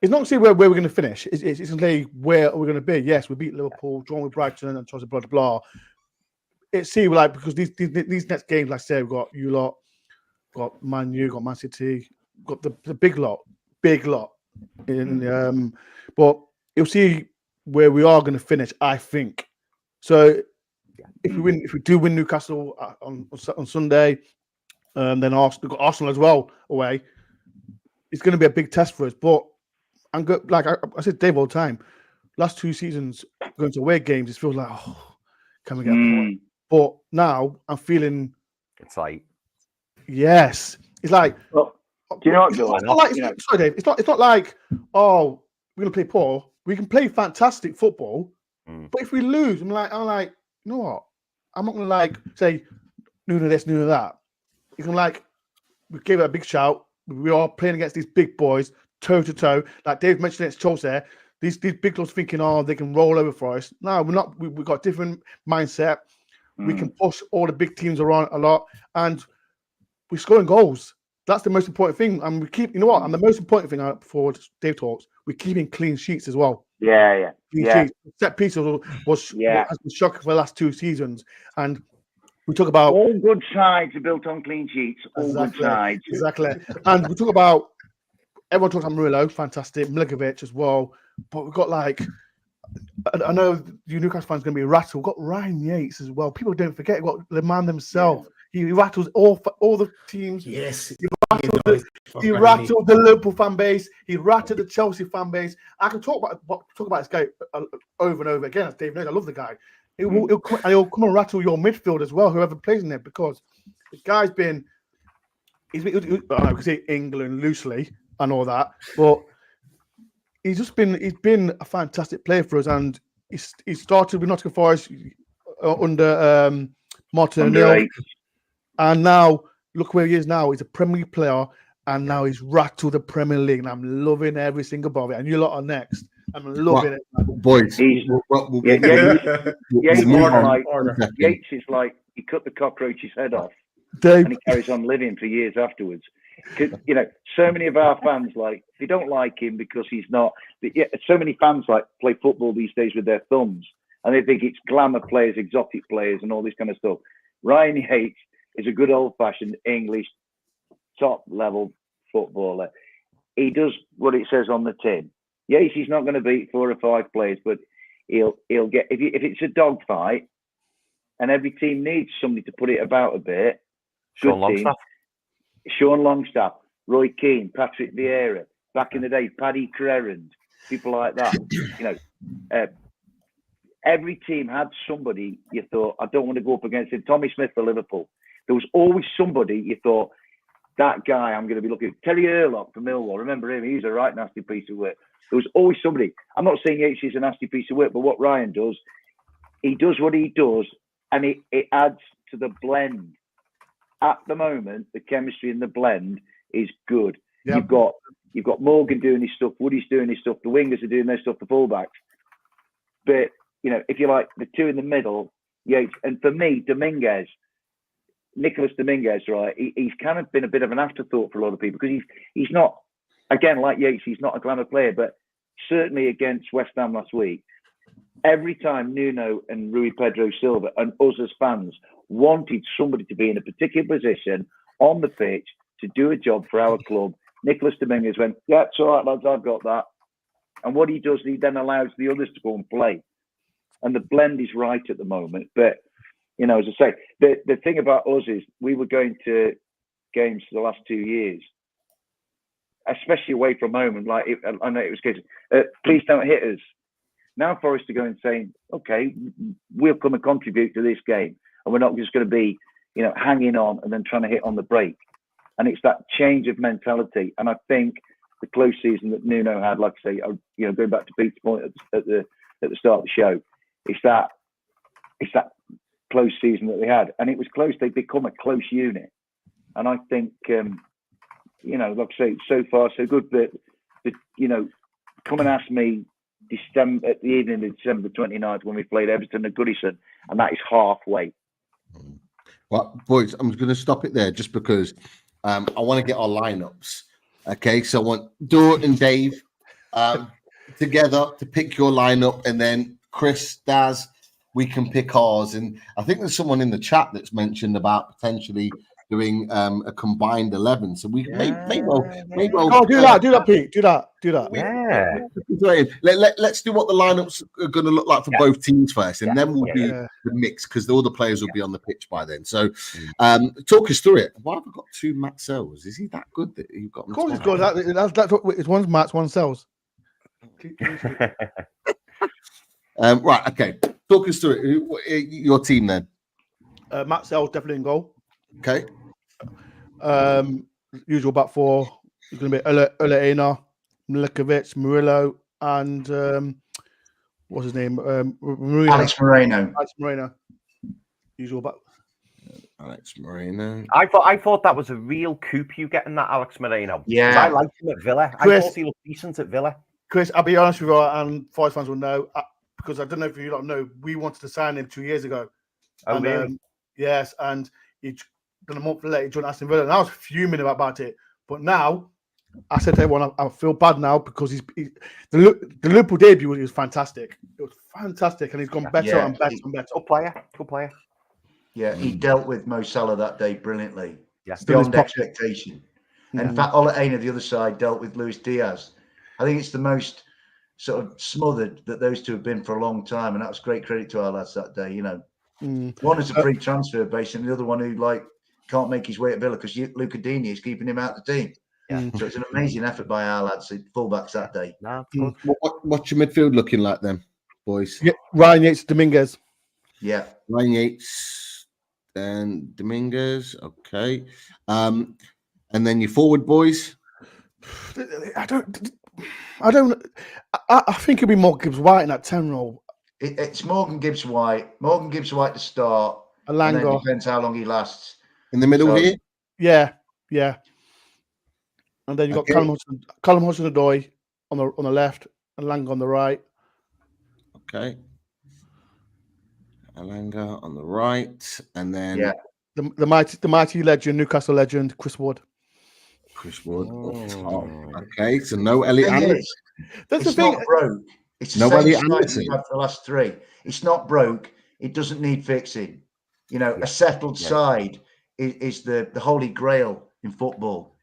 It's not to see where we're going to finish. It's going to say where we're going to be. Yes, we beat Liverpool, drawn with Brighton, and blah blah blah. It's see because these next games, like I said, we've got you lot, got Man U, got Man City, got the big lot. But you'll see where we are going to finish, I think. So if we do win Newcastle on Sunday, then Arsenal as well away, it's going to be a big test for us. But like I said, Dave all the time, last 2 seasons going to away games, it feels like, can we get a point? But now I'm feeling it's like, yes, it's like. Well, do you know what? Sorry, Dave. It's not like, we're gonna play poor. We can play fantastic football, but if we lose, I'm like, you know what? I'm not gonna say Nuno this, Nuno that. You can we gave it a big shout. We are playing against these big boys, toe to toe. Like Dave mentioned, it's Chelsea. These big clubs thinking, they can roll over for us. No, we're not. We've got a different mindset. We can push all the big teams around a lot, and we're scoring goals. That's the most important thing. And we keep, you know what? And the most important thing for Dave talks, we're keeping clean sheets as well. Yeah. Sheets. Set pieces has been shocking for the last 2 seasons. And we talk about all good sides are built on clean sheets. All good sides. Exactly. And we talk about everyone talks about Murillo, fantastic, Milinkovic as well. But we've got I know you Newcastle fans are going to be rattled. We've got Ryan Yates as well. People don't forget. We've got the man himself. He rattles all the teams. Yes. He rattled the Liverpool fan base. He rattled the Chelsea fan base. I can talk about this guy over and over again. As Dave knows, I love the guy. He'll come and rattle your midfield as well, whoever plays in there, because the guy's been. I can say England loosely and all that, but he's been a fantastic player for us, and he started with Nottingham Forest under Martin O'Neill, and now look where he is now. He's a Premier League player, and now he's rattled the Premier League, and I'm loving every single bit of it. And you lot are next. I'm loving it, boys. Yates is like he cut the cockroach's head off, and he carries on living for years afterwards. So many of our fans they don't like him because he's not. So many fans play football these days with their thumbs, and they think it's glamour players, exotic players, and all this kind of stuff. Ryan Yates is a good old-fashioned English top-level footballer. He does what it says on the tin. Yes, he's not going to beat 4 or 5 players, but he'll get if it's a dogfight, and every team needs somebody to put it about a bit. Sean Longstaff, Roy Keane, Patrick Vieira, back in the day, Paddy Crerand, people like that. Every team had somebody you thought, I don't want to go up against him. Tommy Smith for Liverpool. There was always somebody you thought, that guy I'm going to be looking at. Terry Erlock for Millwall. Remember him? He's a right nasty piece of work. There was always somebody. I'm not saying Yates is a nasty piece of work, but what Ryan does, he does what he does, and it adds to the blend. At the moment, the chemistry in the blend is good. Yep. You've got Morgan doing his stuff, Woody's doing his stuff, the wingers are doing their stuff, the fullbacks. But if you like the two in the middle, Yates, and for me, Nicholas Dominguez, right? He's kind of been a bit of an afterthought for a lot of people because he's not, again, like Yates, he's not a glamour player, but certainly against West Ham last week, every time Nuno and Rui Pedro Silva and us as fans wanted somebody to be in a particular position on the pitch to do a job for our club, Nicholas Dominguez went, yeah, it's all right, lads, I've got that. And what he does, he then allows the others to go and play. And the blend is right at the moment. But, as I say, the thing about us is we were going to games for the last 2 years, especially away from home. And I know it was good. Please don't hit us. Now Forest are going saying, okay, we'll come and contribute to this game. And we're not just going to be, hanging on and then trying to hit on the break. And it's that change of mentality. And I think the close season that Nuno had, like I say, going back to Pete's point at the start of the show, it's that close season that they had, and it was close. They've become a close unit, and I think like I say, so far so good. But come and ask me at the evening of December the 29th when we played Everton at Goodison, and that is halfway. Well, boys, I'm going to stop it there just because I want to get our lineups. Okay, so I want Dort and Dave together to pick your lineup, and then Chris, Daz, we can pick ours. And I think there's someone in the chat that's mentioned about potentially doing a combined 11. So we may well. Oh, do that, Pete. Do that. Yeah. Let's do what the lineups are going to look like for both teams first, and then we'll do the mix because all the players will be on the pitch by then. So, talk us through it. Why have I got two Matt Sells? Is he that good that you've got? Of course, it's good. That's what it's one's Matt's, one Sells. Right. Okay. Talk us through it. Your team then. Matt Sells definitely in goal. Okay. Usual back four. It's going to be Elena, Milikovic, Murillo, and what's his name? Alex Moreno. Usual back. Alex Moreno. I thought that was a real coup, you getting that Alex Moreno. Yeah. I liked him at Villa. Chris, I thought he looked decent at Villa. Chris, I'll be honest with you, and Forest fans will know, because I don't know if you don't know, we wanted to sign him 2 years ago. Oh, and, really? Yes, and then a month later, he joined Aston Villa, and I was fuming about it. But now, I said to everyone, I feel bad now because the Liverpool debut was fantastic. It was fantastic, and he's gone better and better and better. Good player. Yeah, he dealt with Mo Salah that day brilliantly. Yes. Beyond expectation. And in fact, Ola Aina, the other side, dealt with Luis Diaz. I think it's the most sort of smothered that those two have been for a long time, and that was great credit to our lads that day. One is a free transfer base, and the other one who can't make his way at Villa because Luca Dini is keeping him out of the team. Yeah. So it's an amazing effort by our lads, the fullbacks that day. What's your midfield looking like then, boys? Yeah, Ryan Yates, Dominguez. Yeah, Ryan Yates and Dominguez. Okay, and then your forward boys. I think it'll be more Gibbs-White in that 10 role. It's Morgan Gibbs-White. Morgan Gibbs-White to start. Alanga. And then depends how long he lasts. In the middle here? Yeah. And then you've got Callum Hudson-Odoi on the left and Alanga on the right. Okay. Alanga on the right. And then the mighty legend, Newcastle legend, Chris Wood. Okay, so no Elliot Anderson. That's the thing. Not broke. It's the same Anderson we've had for the last three. It's not broke. It doesn't need fixing. A settled side is the holy grail in football.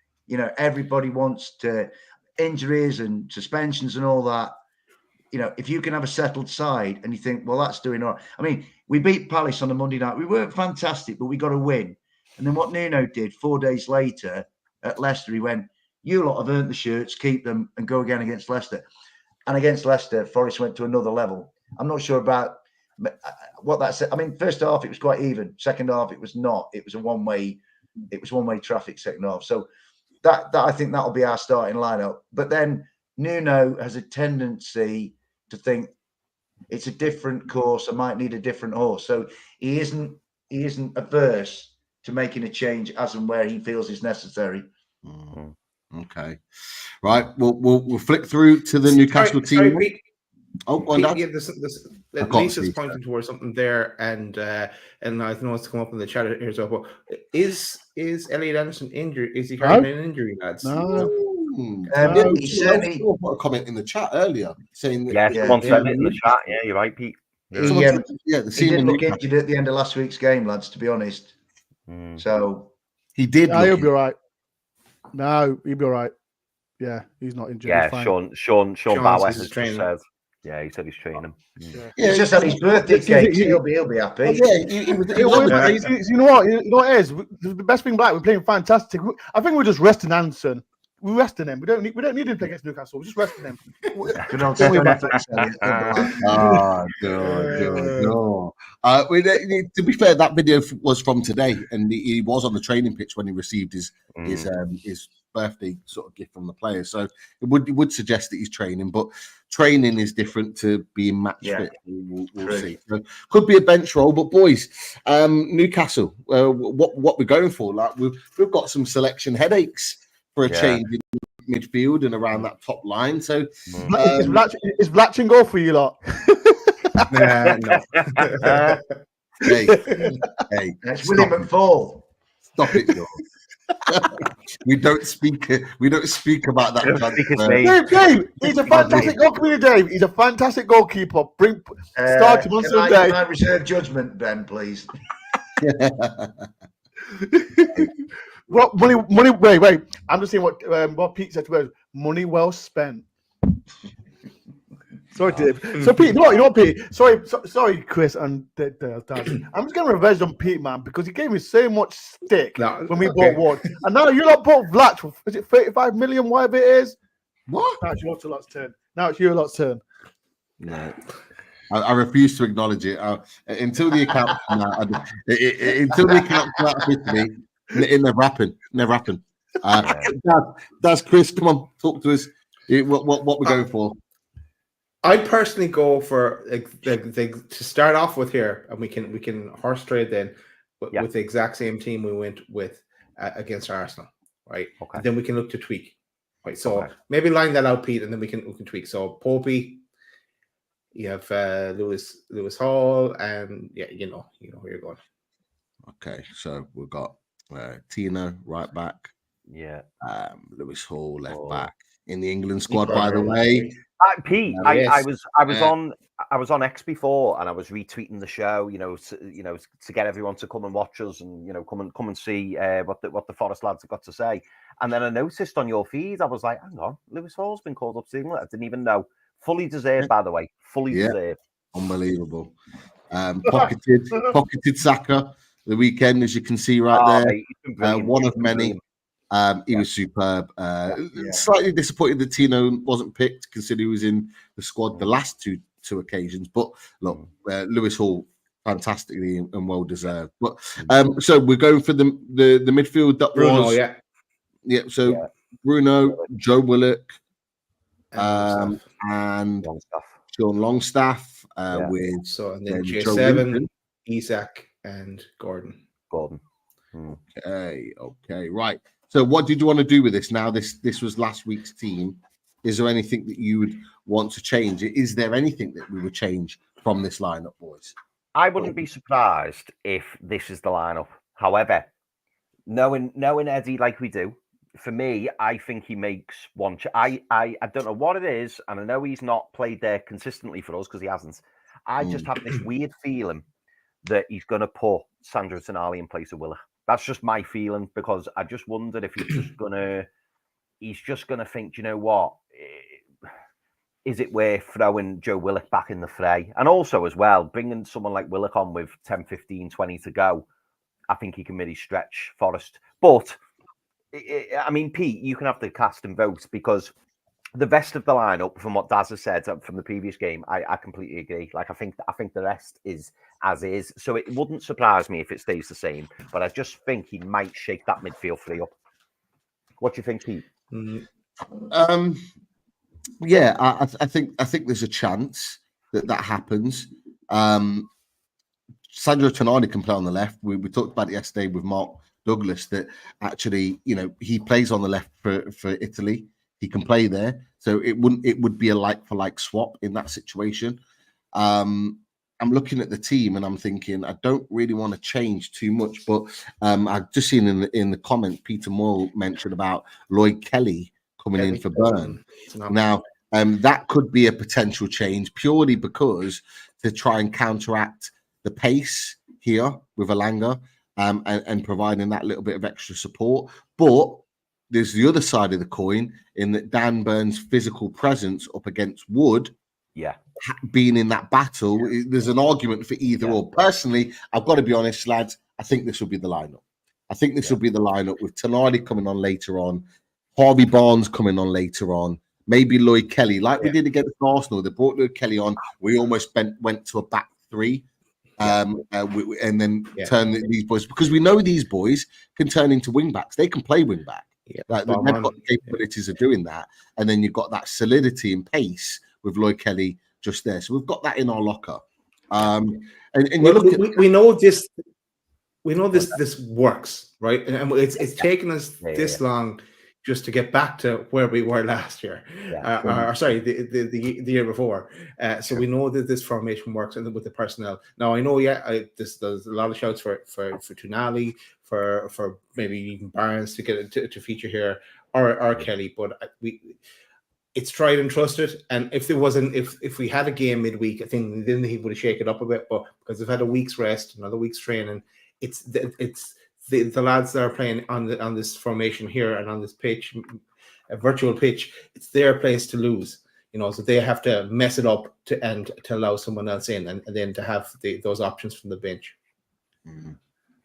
Everybody wants to injuries and suspensions and all that. If you can have a settled side and you think, well, that's doing all right. I mean, we beat Palace on a Monday night. We weren't fantastic, but we got a win. And then what Nuno did 4 days later at Leicester, he went, you lot have earned the shirts, keep them and go again against Leicester. And against Leicester, Forest went to another level. I'm not sure about what that said. I mean, first half, it was quite even. Second half, it was not. It was one-way traffic second half. So that I think that'll be our starting lineup. But then Nuno has a tendency to think it's a different course. I might need a different horse. So he isn't averse to making a change as and where he feels is necessary. Okay, right. We'll flick through to the Newcastle team. Pete, on that. Yeah, Lisa's pointing towards something there, and I know it's come up in the chat here. So, but is Elliot Anderson injured? Is he carrying an injury, lads? No. He certainly put a comment in the chat earlier saying that. Someone said it in the chat. Yeah, you're right, Pete. He didn't look injured at the end of last week's game, lads. To be honest, so he did. He'll be all right. No, he'll be all right. Yeah, he's not injured. Yeah, Sean Bauer has just said. Yeah, he said he's training. It's just had his birthday cake. He'll be happy. You know what? You know what it is? The best thing about it, we're playing fantastic. I think we're just resting Anderson. We're resting them. We don't need him to play against Newcastle. We're just resting them. Good old Don't worry about Stoneface, Elliot. No. To be fair, that video was from today, and he was on the training pitch when he received his birthday sort of gift from the players. So it would suggest that he's training, but training is different to being match fit. We'll see. So could be a bench role, but boys, Newcastle, what we're going for? Like we've got some selection headaches for a change in midfield and around that top line. So is Blatching goal for you lot? No. hey, It's Willie McFall. stop it, George. we don't speak about that. Dave, he's a fantastic goalkeeper. Dave, he's a fantastic goalkeeper. Start him on Sunday. Can I reserve judgment, Ben, please? What money? Wait. I'm just saying what Pete said to us. Money well spent. Sorry, Dave. So Pete, you know what, Pete? Sorry, Chris and Dad. I'm just getting revenge on Pete, man, because he gave me so much stick when we bought one, and now you lot bought Vlach for, is it 35 million? Whatever it is. What? Now it's your lot's turn. No. I refuse to acknowledge it until the account come out. Until the account come out officially, it never happened. That's Chris. Come on, talk to us. What we're going for? I'd personally go for to start off with here, and we can horse trade then with the exact same team we went with against Arsenal, right? Okay. And then we can look to tweak, right? So maybe line that out, Pete, and then we can tweak. So Popey, you have Lewis Hall, and you know where you're going. Okay, so we've got Tino right back, Lewis Hall left back in the England squad, by the way. Pete, I was on X before, and I was retweeting the show, to get everyone to come and watch us, and come and see what the Forest lads have got to say. And then I noticed on your feed, I was like, hang on, Lewis Hall's been called up to England. I didn't even know. Fully deserved, by the way. Fully deserved. Unbelievable. Pocketed Saka the weekend, as you can see right there. One of many. He was superb. Slightly disappointed that Tino wasn't picked, considering he was in the squad the last two occasions. But look, Lewis Hall, fantastically and well deserved. But so we're going for the midfield that Bruno, was So Bruno, Joe Willock, and Sean Longstaff with and then J7, Isak, and Gordon. Okay, right. So what did you want to do with this? Now this was last week's team. Is there anything that you would want to change? Is there anything that we would change from this lineup, boys? I wouldn't be surprised if this is the lineup. However, knowing Eddie like we do, for me, I think he makes one. I don't know what it is, and I know he's not played there consistently for us because he hasn't. I just have this weird feeling that he's going to put Sandro Tonali in place of Willock. That's just my feeling, because I just wondered if he's just gonna think, you know what, is it worth throwing Joe Willock back in the fray? And also as well, bringing someone like Willock on with 10, 15, 20 to go, I think he can really stretch Forest. But I mean, Pete, you can have the cast and vote, because the rest of the lineup, from what Daz has said from the previous game, I completely agree. Like I think the rest is as is. So it wouldn't surprise me if it stays the same. But I just think he might shake that midfield three up. What do you think, Pete? I think there's a chance that happens. Sandro Tonali can play on the left. We talked about it yesterday with Mark Douglas, that actually, he plays on the left for Italy. He can play there, so it would be a like for like swap in that situation. I'm looking at the team and I'm thinking I don't really want to change too much, but I've just seen in the comment Peter Moore mentioned about Lloyd Kelly coming in for Byrne. Now that could be a potential change, purely because to try and counteract the pace here with Alanga and providing that little bit of extra support. But there's the other side of the coin, in that Dan Byrne's physical presence up against Wood, being in that battle, there's an argument for either or. Personally, I've got to be honest, lads, I think this will be the lineup. I think this will be the lineup with Tonali coming on later on. Harvey Barnes coming on later on. Maybe Lloyd Kelly, like we did against Arsenal. They brought Lloyd Kelly on. We almost went to a back three. And then turn these boys, because we know these boys can turn into wing backs. They can play wing back. Like, they've got the capabilities of doing that. And then you've got that solidity and pace with Lloyd Kelly just there. So we've got that in our locker. And you look at, we know this. We know this works, right? And it's taken us this long just to get back to where we were last year, or sorry, the year before. So we know that this formation works, and with the personnel. Now I know, there's a lot of shouts for Tonali, for maybe even Barnes to get to feature here, or Kelly, but it's tried and trusted. And if we had a game midweek, I think then he would have shaken it up a bit, but because they've had a week's rest, another week's training, it's the lads that are playing on this formation here and on this pitch, a virtual pitch, it's their place to lose, so they have to mess it up to allow someone else in, and then to have those options from the bench.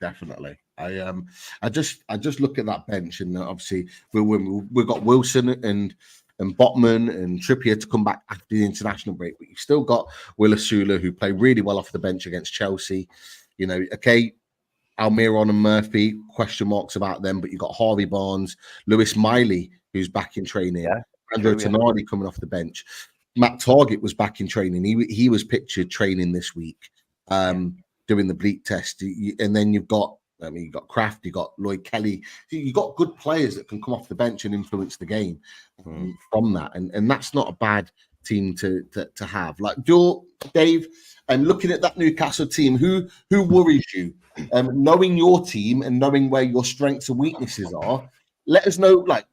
Definitely. I just look at that bench, and obviously we've got Wilson and Botman and Trippier to come back after the international break, but you've still got Willisula, who played really well off the bench against Chelsea. Almiron and Murphy, question marks about them, but you've got Harvey Barnes, Lewis Miley, who's back in training, Andrew Tonali coming off the bench. Matt Targett was back in training. He was pictured training this week, doing the bleep test. And then you've got Kraft, you've got Lloyd Kelly. You've got good players that can come off the bench and influence the game from that. And that's not a bad team to have. Like, Dave, and looking at that Newcastle team, who worries you? Knowing your team and knowing where your strengths and weaknesses are, let us know. Like,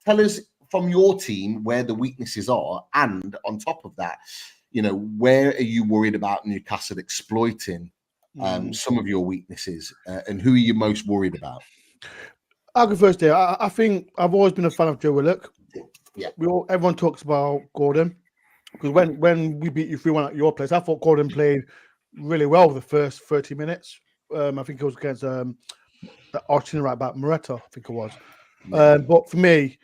tell us from your team where the weaknesses are, and on top of that, where are you worried about Newcastle exploiting some of your weaknesses, and who are you most worried about? I'll go first there. I think I've always been a fan of Joe Willock. Yeah, everyone talks about Gordon, because when we beat you 3-1 at your place, I thought Gordon played really well the first 30 minutes. I think it was against the Argentina right back, Moreta, I think it was. But for me,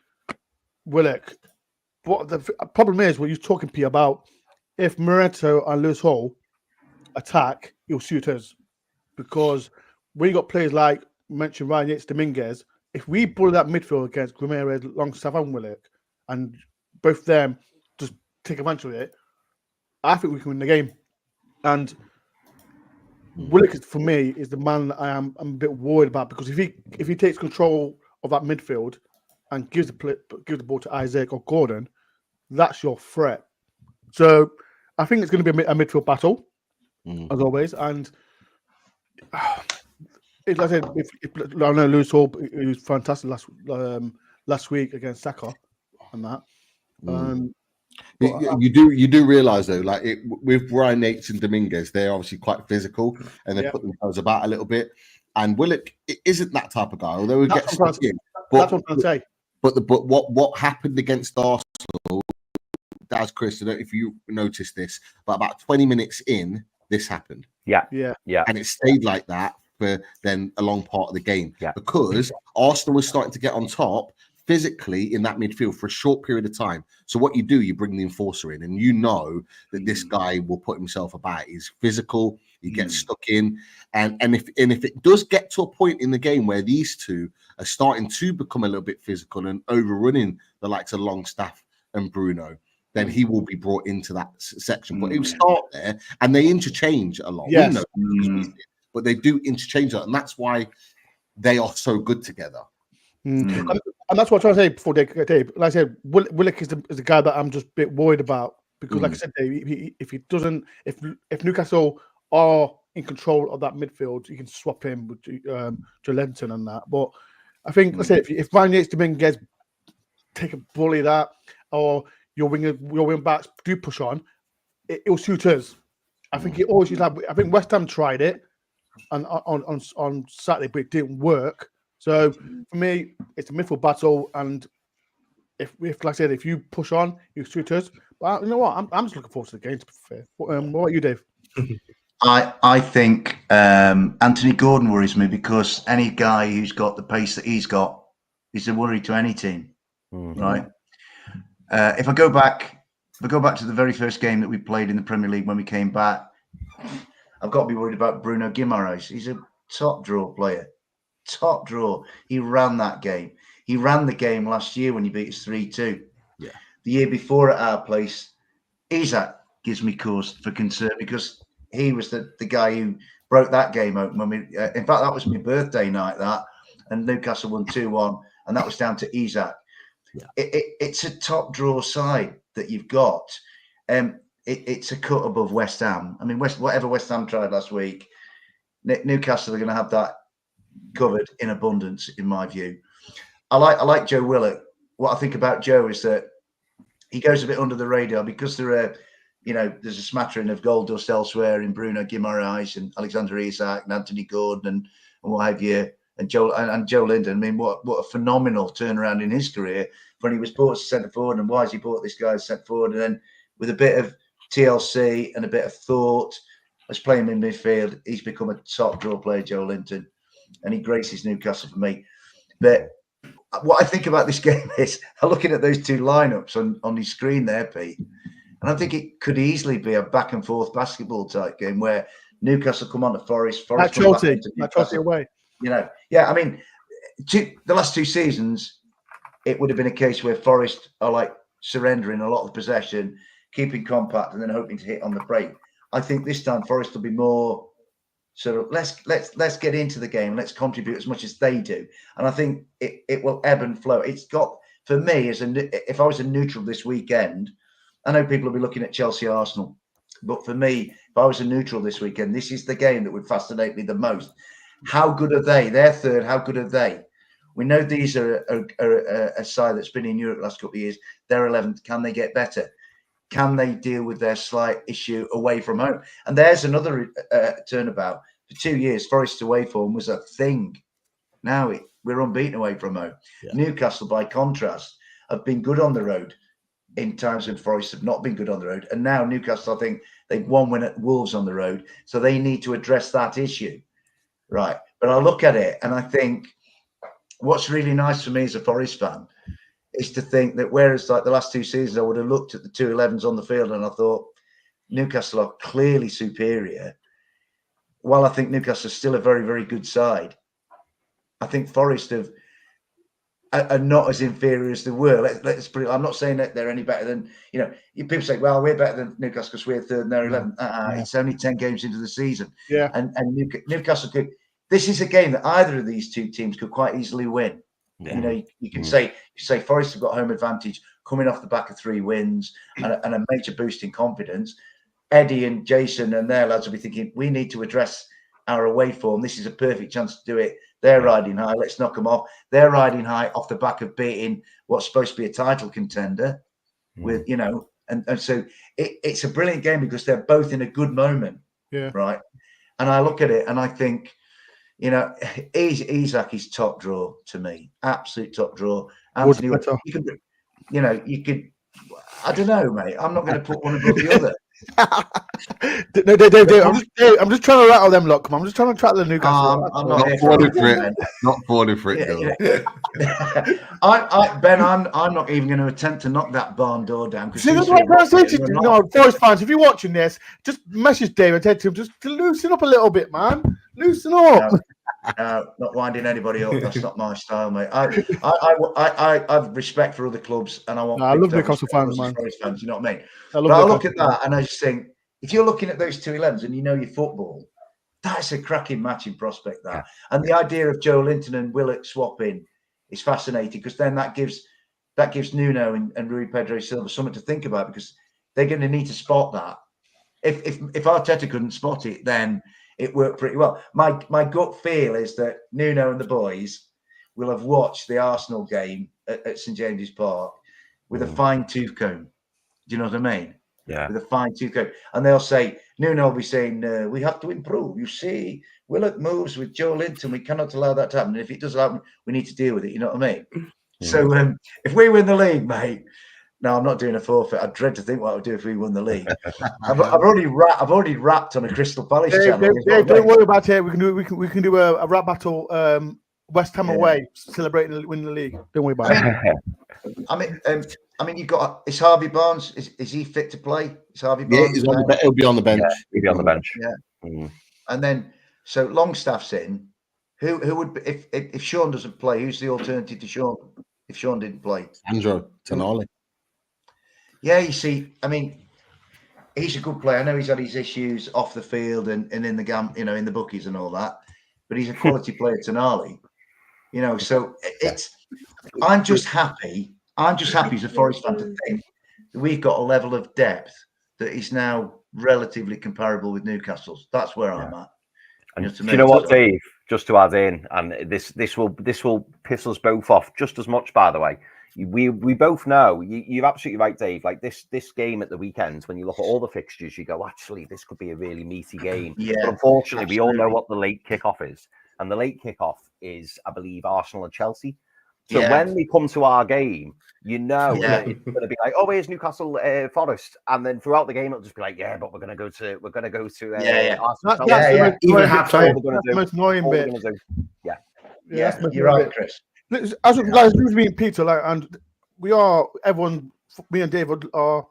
Willock, what the problem is, what you're talking, P, about, if Moreta and Lewis Hall attack, he'll suit us. Because when you got players like, mentioned Ryan Yates-Dominguez, if we bully that midfield against Ramirez, Longstaff and Willock, and both of them just take advantage of it, I think we can win the game. And Willock, for me, is the man that I'm a bit worried about, because if he takes control of that midfield and gives the ball to Isak or Gordon, that's your threat. So I think it's going to be a midfield battle, as always. And like I said, I know Lewis Hall, he was fantastic last week against Saka and that. You do realize though, like with Ryan Yates and Dominguez, they're obviously quite physical and they put themselves about a little bit. And Willock isn't that type of guy, although he gets stuck in. That's what I'm trying to say. But what happened against Arsenal, that's Chris, I don't know if you noticed this, but about 20 minutes in, this happened. Yeah. And it stayed like that for then a long part of the game. Because Arsenal was starting to get on top physically in that midfield for a short period of time. So what you do, you bring the enforcer in, and you know that this guy will put himself about. He's physical, he gets stuck in. And if it does get to a point in the game where these two are starting to become a little bit physical and overrunning the likes of Longstaff and Bruno, then he will be brought into that section. But he'll start there, and they interchange a lot. Yes. We know, but they do interchange a lot, and that's why they are so good together. And that's what I was trying to say before, Dave. Like I said, Willock is the guy that I'm just a bit worried about, because, like I said, Dave, if Newcastle are in control of that midfield, you can swap him with Joelinton and that. But I think, let's say, if Ryan Yates-Dominguez take a bully that, or your wing backs do push on, it will suit us. I think it always used to have. I think West Ham tried it, and on Saturday, but it didn't work. So for me, it's a midfield battle, and if like I said, if you push on, you suit us. But you know what? I'm just looking forward to the game. To be fair, what about you, Dave? I think Anthony Gordon worries me, because any guy who's got the pace that he's got is a worry to any team. right? If I go back to the very first game that we played in the Premier League when we came back, I've got to be worried about Bruno Guimaraes. He's a top draw player. Top draw. He ran that game. He ran the game last year when he beat us 3-2. Yeah. The year before at our place, Isak gives me cause for concern because he was the guy who broke that game open when we. In fact, that was my birthday night. That and Newcastle won 2-1, and that was down to Isak. Yeah. It's a top draw side that you've got. It's a cut above West Ham. I mean, whatever West Ham tried last week, Newcastle are going to have that covered in abundance, in my view. I like Joe Willock. What I think about Joe is that he goes a bit under the radar because there's a smattering of gold dust elsewhere in Bruno Guimaraes and Alexander Isak and Anthony Gordon and what have you, and Joe Linton. I mean, what a phenomenal turnaround in his career when he was bought as centre forward, and why has he bought this guy as centre forward? And then with a bit of TLC and a bit of thought, as playing in midfield, he's become a top draw player, Joe Linton, and he graces Newcastle for me. But what I think about this game is I'm looking at those two lineups on his screen there, Pete, and I think it could easily be a back and forth basketball type game where Newcastle come on to Forest come back into Chelsea away. I mean, the last two seasons, it would have been a case where Forest are like surrendering a lot of possession, keeping compact, and then hoping to hit on the break. I think this time Forest will be more sort of let's get into the game, let's contribute as much as they do, and I think it will ebb and flow. It's got, for me, if I was a neutral this weekend, I know people will be looking at Chelsea Arsenal, but for me, if I was a neutral this weekend, this is the game that would fascinate me the most. How good are they? They're third. How good are they? We know these are a side that's been in Europe the last couple of years. They're 11th. Can they get better? Can they deal with their slight issue away from home? And there's another turnabout. For 2 years, Forest away form was a thing. Now we're unbeaten away from home. Yeah. Newcastle, by contrast, have been good on the road in times when Forest have not been good on the road. And now Newcastle, I think they've won win at Wolves on the road. So they need to address that issue. Right. But I look at it and I think what's really nice for me as a Forest fan is to think that whereas like the last two seasons, I would have looked at the 2 11s on the field and I thought Newcastle are clearly superior. While I think Newcastle is still a very, very good side, I think Forest are not as inferior as they were. Let's put it, I'm not saying that they're any better than, people say, well, we're better than Newcastle because we're third and they're 11th. It's only 10 games into the season. Yeah. And Newcastle could, this is a game that either of these two teams could quite easily win. Yeah. You can say Forest have got home advantage coming off the back of 3 wins and a major boost in confidence. Eddie and Jason and their lads will be thinking, we need to address our away form. This is a perfect chance to do it. They're riding high. Let's knock them off. They're riding high off the back of beating what's supposed to be a title contender with, and so it's a brilliant game because they're both in a good moment. Yeah. Right. And I look at it and I think, Isak is top draw to me. Absolute top draw. Anthony, you could, I don't know, mate. I'm not going to put one above the other. No, Dave, I'm just trying to rattle them lot. Come on, I'm just trying to track the Newcastle. I'm not falling for it. Not falling for it, though. Ben, I'm not even going to attempt to knock that barn door down. See, that's what I'm saying to you. No, Forest fans, if you're watching this, just message Dave and tell him just to loosen up a little bit, man. Loosen up. No, not winding anybody up. That's not my style, mate. I have respect for other clubs, and I want. I love Newcastle fans, man. Fans, you know what I mean? I look at that, and I just think if you're looking at those 2 11s and you know your football, that's a cracking matching prospect. That and the idea of Joe Linton and Willock swapping is fascinating because then that gives Nuno and Rui Pedro Silva something to think about because they're going to need to spot that. If Arteta couldn't spot it, then it worked pretty well. My gut feel is that Nuno and the boys will have watched the Arsenal game at St James's Park with a fine-tooth comb. Do you know what I mean? Yeah. With a fine-tooth comb. And they'll say, Nuno will be saying, we have to improve. You see, Willock moves with Joe Linton. We cannot allow that to happen. And if it does happen, we need to deal with it. You know what I mean? Yeah. So if we win the league, mate, no, I'm not doing a forfeit. I dread to think what I would do if we won the league. I've already rapped on a Crystal Palace channel. Don't worry about it. We can do a rap battle West Ham away, celebrating winning the league. Don't worry about it. I mean, you've got is Harvey Barnes? Is he fit to play? Is Harvey Barnes? Yeah, he'll be on the bench. Yeah, he'll be on the bench. Yeah, and then so Longstaff's in. Who would be, if Sean doesn't play? Who's the alternative to Sean if Sean didn't play? Andrew Tonali. Yeah, you see, I mean, he's a good player. I know he's had his issues off the field and in the in the bookies and all that, but he's a quality player, Tonali. So I'm just happy as a Forest fan to think that we've got a level of depth that is now relatively comparable with Newcastle's. That's where I'm at. And do you know what, Dave? Just to add in, and this will piss us both off just as much. By the way, we both know you're absolutely right, Dave. Like this game at the weekend, when you look at all the fixtures, you go, actually, this could be a really meaty game. Yeah, but unfortunately, we all know what the late kickoff is, and the late kickoff is, I believe, Arsenal and Chelsea. So when we come to our game, that it's going to be like, oh, here's Newcastle Forest, and then throughout the game it'll just be like, but we're going to go to Arsenal. Even half time. That's the most annoying bit. Yeah, you're right, Chris. As me and Peter, and me and David are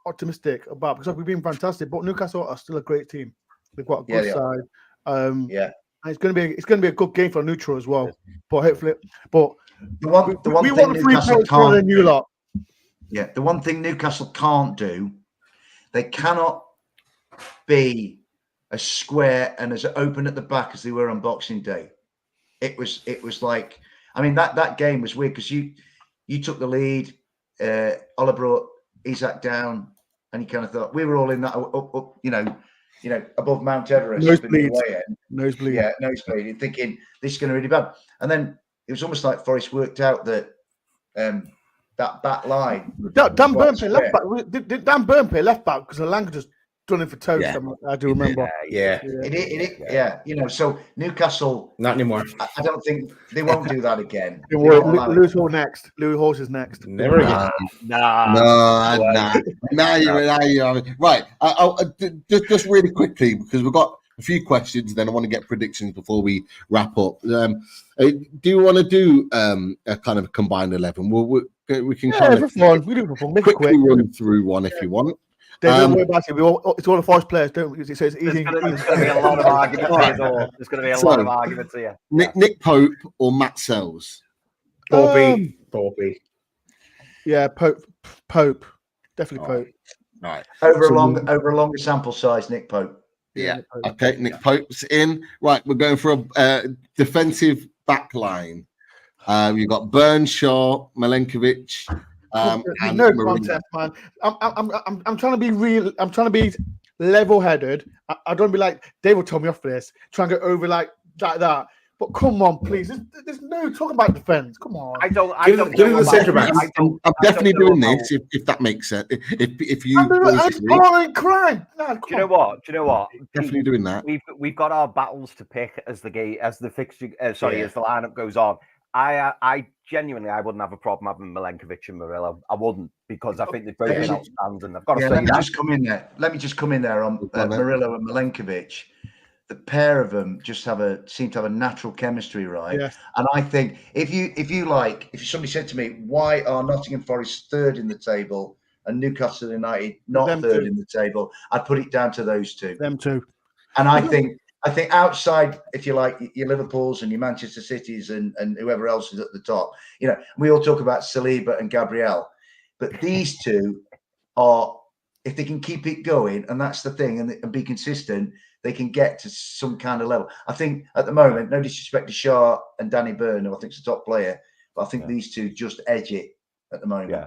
optimistic about because we've been fantastic, but Newcastle are still a great team. They've got a good side. And it's going to be a good game for neutral as well. But hopefully, the one we thing want 3 Newcastle points more than you lot. Yeah, the one thing Newcastle can't do, they cannot be as square and as open at the back as they were on Boxing Day. It was like, I mean, that game was weird because you took the lead, Ola brought Isak down, and you kind of thought we were all in that up, above Mount Everest. Nosebleed. Yeah, nosebleed. And thinking this is going to be really bad, and then it was almost like Forest worked out that that back line. Dan Burn play left back. Did Dan Burn play left back because Alanga just done him for toast? I do remember. Yeah. So Newcastle. Not anymore. I don't think they won't do that again. Lewis Hall next. Louis Horse is next. Never again. Nah. Now you're right. Just really quickly because we've got a few questions. Then I want to get predictions before we wrap up. Do you want to do a kind of combined 11? We can kind of quickly run through one if you want. Don't worry about it. It's all the Forest players, don't we? So it's easy. There's going to be a lot of arguments here. There's going to be a lot of arguments here. Nick Pope or Matt Sells? Bobby. Yeah, Pope. Definitely Pope. Right. Over a longer sample size, Nick Pope. Yeah. Okay, Nick Pope's in. Right, we're going for a defensive back line. You've got Burns, Shaw, Milenkovic. No contest, man. I'm trying to be real. I'm trying to be level-headed. I don't be like Dave will tell me off for this. Try and go over like that. But come on, please. There's no talking about defense. Come on. I don't. Give him the centre back. I'm definitely doing this if that makes sense. If you. I'm crying. No, do you know what? Definitely doing that. We've got our battles to pick as the fixture. As the lineup goes on. I genuinely, I wouldn't have a problem having Milenkovic and Murillo. I wouldn't because I think they've both been outstanding. I've got to say let me just come in there on Murillo and Milenkovic. The pair of them just seem to have a natural chemistry, right? Yeah. And I think if somebody said to me, why are Nottingham Forest third in the table and Newcastle United not third in the table, I'd put it down to those two. Them two. And I think outside, if you like, your Liverpools and your Manchester Cities and whoever else is at the top, we all talk about Saliba and Gabriel, but these two are, if they can keep it going, and that's the thing, and be consistent, they can get to some kind of level. I think at the moment, no disrespect to Shaw and Danny Byrne, who I think is a top player, but I think these two just edge it at the moment. Yeah.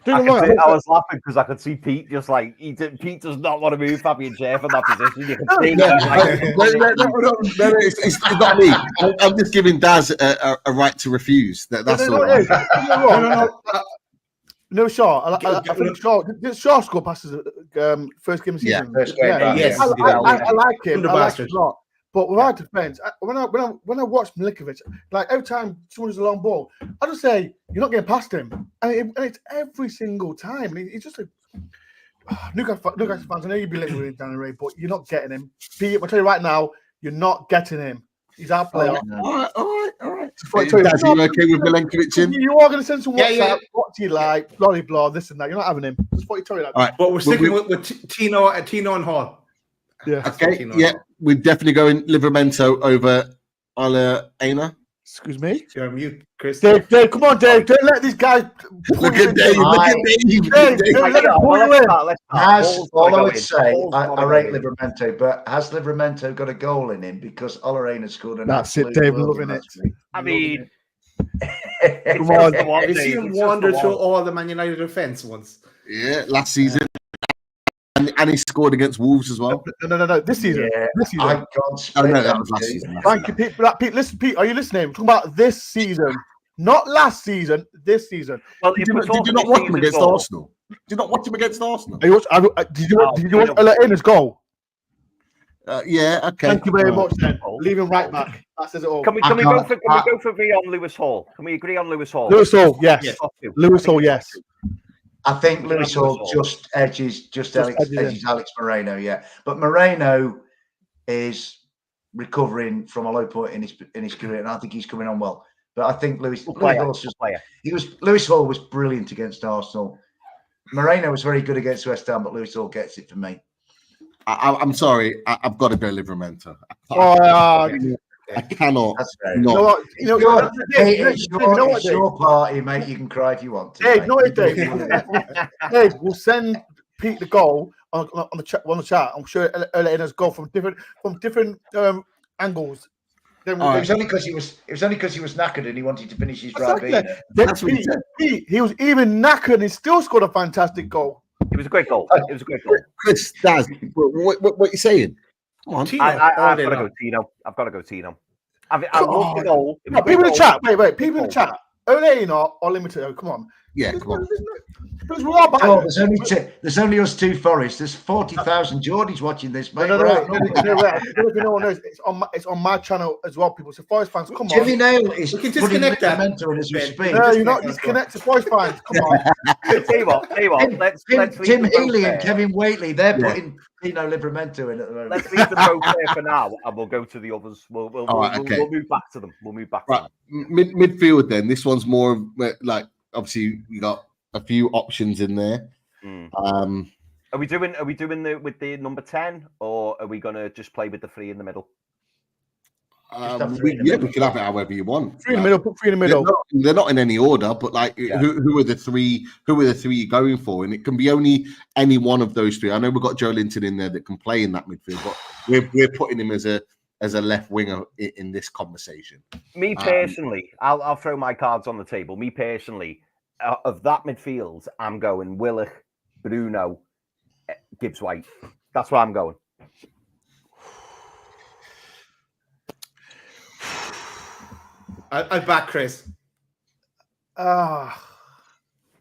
I was laughing because I could see Pete just like Pete does not want to move Fabian Schär from that position. You can see no, it's not me. I'm just giving Daz a right to refuse. That's all. No, Shaw. I think Shaw. Did Shaw score passes first game of the season? Yeah, first game. Yes, I like him. I like him a lot. But with our defense, when I watch Milenkovic, like every time someone's a long ball, I just say you're not getting past him, and it's every single time. He's just Newcastle fans. I know you'd be listening with Danny Ray, but you're not getting him. I'll tell you right now, you're not getting him. He's our player. All right. Just thought Daz, are you okay with Milenkovic in? you are going to send some WhatsApp. Yeah. What do you like? Blah blah blah. This and that. You're not having him. Just thought you told you that. All right. But we're sticking with Tino and Hall. Yeah. Okay. Yeah, we're definitely going Livramento over Aina. Excuse me. You're on mute, Chris. Dave, come on, Dave. Don't let these guys. Look at Dave. Don't let them pull you in. All I would say, I rate Livramento, but has Livramento got a goal in him? Because Olorena scored an That's it, absolute Dave. world Loving it. last week. I mean, Come on. Have you seen him wander through all the Man United defence once? Yeah, last season. And he scored against Wolves as well. No. This season. Yeah, This season. I can't Oh, no, split that was last season. Thank you, Pete. Pete, listen, Pete, are you listening? We're talking about this season, not last season. This season. well, Did you not watch him against Arsenal? Did you not watch him against Arsenal? Did you watch Elliot goal? Yeah, okay. Thank you very much. Then leave him right back. That says it all. Can we go for agree on Lewis Hall? Can we agree on Lewis Hall? Lewis Hall, yes. Lewis Hall, yes. I think Lewis Hall just edges Alex Moreno, yeah. But Moreno is recovering from a low point in his career, and I think he's coming on well. But I think Lewis Hall was brilliant against Arsenal. Moreno was very good against West Ham, but Lewis Hall gets it for me. I'm sorry, I've got to go Livramento. I cannot. That's fair. Not. It's your party, mate. You can cry if you want to. Dave, Dave, we'll send Pete the goal on the chat. I'm sure Elliot's goal from different angles. It was only because he was knackered and he wanted to finish his drive. Pete, he was even knackered and he still scored a fantastic goal. It was a great goal. Chris, Daz, what are you saying? Come on. I've got to go Tino. I've got to go Tino. I love the goal. People in the chat. Wait. People in the chat. Olena or limited. Oh, come on. Yeah, come on. There's only us two, Forest. There's 40,000 Geordies watching this, mate. No, no, it's on my channel as well, people. So Forest fans, come on. Jimmy Nail is we can disconnect that. As we speak. No, you're not disconnected. Forest fans, come on. Tell you what. Let's Tim Healy and Kevin Waitley, they're putting Pino Livramento in at the moment. Let's leave them both there for now, and we'll go to the others. We'll move back to them. Midfield then. This one's more of like, obviously you got a few options in there. Are we doing with the number 10, or are we gonna just play with the 3 in the middle? We can have it however you want. 3 in the middle. Put 3 in the middle. They're not in any order, but like, who are the three? Who are the 3 you're going for? And it can be only any one of those 3. I know we've got Joe Linton in there that can play in that midfield, but we're putting him as a left winger in this conversation. Me personally, I'll throw my cards on the table. Me personally, of that midfield, I'm going Willock, Bruno, Gibbs-White. That's where I'm going. I'll back Chris.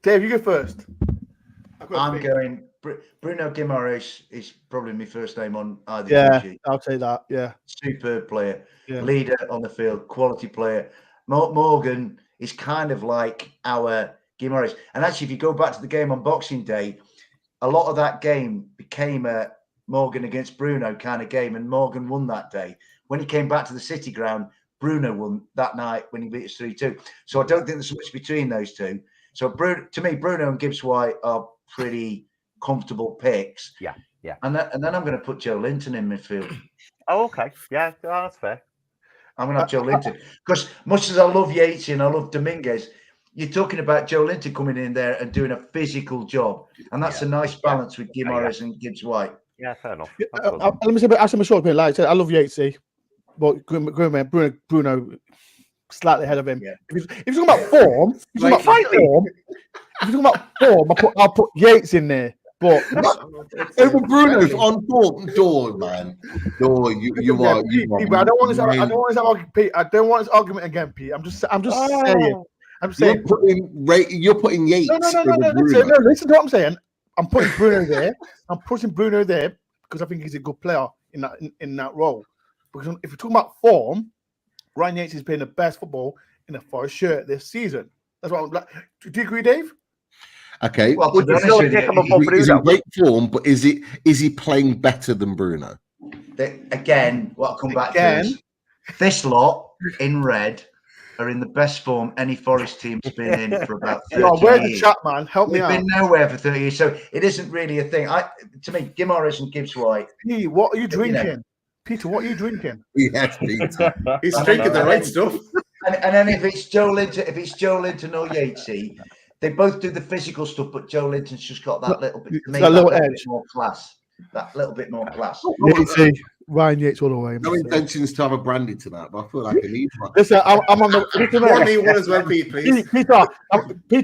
Dave, you go first. I'm going. Bruno Guimaraes is probably my first name on either. Yeah, I'll say that. Yeah, superb player, leader on the field, quality player. Morgan is kind of like our Guimaraes. And actually, if you go back to the game on Boxing Day, a lot of that game became a Morgan against Bruno kind of game, and Morgan won that day. When he came back to the City ground, Bruno won that night when he beat us 3-2. So I don't think there's much between those two. So to me, Bruno and Gibbs-White are pretty comfortable picks. Yeah. And then I'm going to put Joe Linton in midfield. Oh, okay. Yeah, that's fair. I'm going to have Joe Linton. Because much as I love Yates and I love Dominguez, you're talking about Joe Linton coming in there and doing a physical job. And that's a nice balance with Guimaraes and Gibbs-White. Yeah, fair enough. Let me say, ask him a short bit. Like I said, I love Yatesy, but Bruno slightly ahead of him. Yeah. If you're talking about form, I'll put Yates in there. But over Bruno's on door, man. You are. I don't want this argument, Pete. I don't want this argument again, Pete. I'm just saying. I'm saying you're putting Yates. No. Listen to what I'm saying. I'm putting Bruno there. I'm putting Bruno there because I think he's a good player in that role. Because if you're talking about form, Ryan Yates is playing the best football in a Forest shirt this season. That's what I'm like. Do you agree, Dave? Okay. Well, he's in great form, but is he playing better than Bruno? Again, what I'll come back to is this lot in red are in the best form any Forest team's been in for about 30 Yo, where's years. the chat, man? Help me We've out. been nowhere for 30 years, so it isn't really a thing. To me, Guimaraes and Gibbs-White. P, what are you You drinking? know. Peter, what are you drinking? Yes, Peter. He's And drinking the then- right stuff. And then if it's Joe Linton or Yatesy, they both do the physical stuff, but Joe Linton's just got that little bit, to me, That little bit edge. more class. That little bit more class. Yatesy, Ryan Yates all the way. No intentions to have a brandy tonight, but I feel like I need one. Listen, I'm on the. Listen, Pour me one as well, Pete, please. Peter,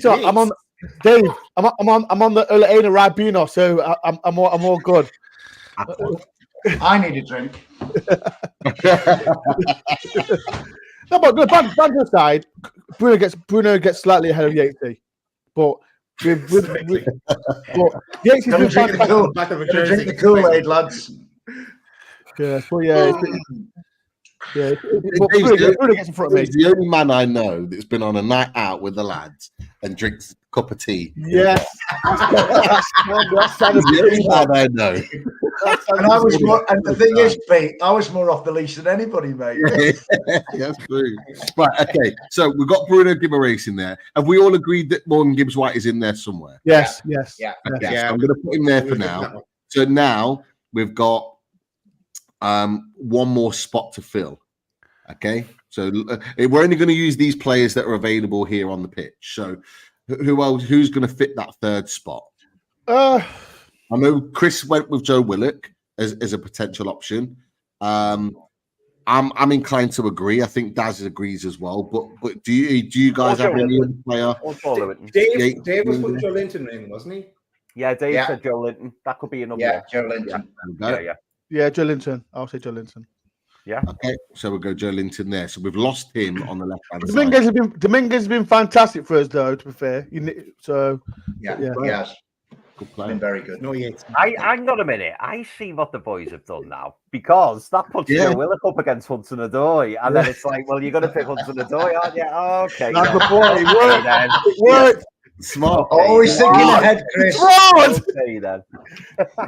I'm on. Dave, I'm on the Elena Rabino, so I'm all good. I need a drink. No, but the banter aside, Bruno gets slightly ahead of Yatesy, but Yatesy's Gonna been drink the fantastic. cool- Back of a gonna jersey. drink the Kool-Aid, lads. Yeah, so yeah, but Bruno gets in front of me. He's the only man I know that's been on a night out with the lads and drinks a cup of tea. Yes, that's He's the only man I know. And I was more, and the thing is, Pete, I was more off the leash than anybody, mate. That's true. Right, okay. So we've got Bruno Guimaraes in there. Have we all agreed that Morgan Gibbs-White is in there somewhere? Yes. Okay, Yeah. so I'm going to put him there for now. So now we've got one more spot to fill. Okay, so we're only going to use these players that are available here on the pitch. So who else? Who's going to fit that third spot? I know Chris went with Joe Willock as a potential option. I'm inclined to agree. I think Daz agrees as well. But do you guys have any other player? Dave was putting Joe Linton in, wasn't he? Yeah, Dave said Joe Linton. That could be another one. Joe Linton. Yeah, Joe Linton. I'll say Joe Linton. Yeah. Okay, so we'll go Joe Linton there. So we've lost him on the left hand side. Dominguez has been fantastic for us, though. To be fair, Yes. Good player. Been very good. No, Yates. Hang on a minute. I see what the boys have done now because that puts Joe Willock up against Hudson-Odoi, and then it's like, well, you're going to pick Hudson-Odoi, aren't you? Oh, okay. That's the point. It worked. Smart. Always thinking ahead, Chris. Okay, then.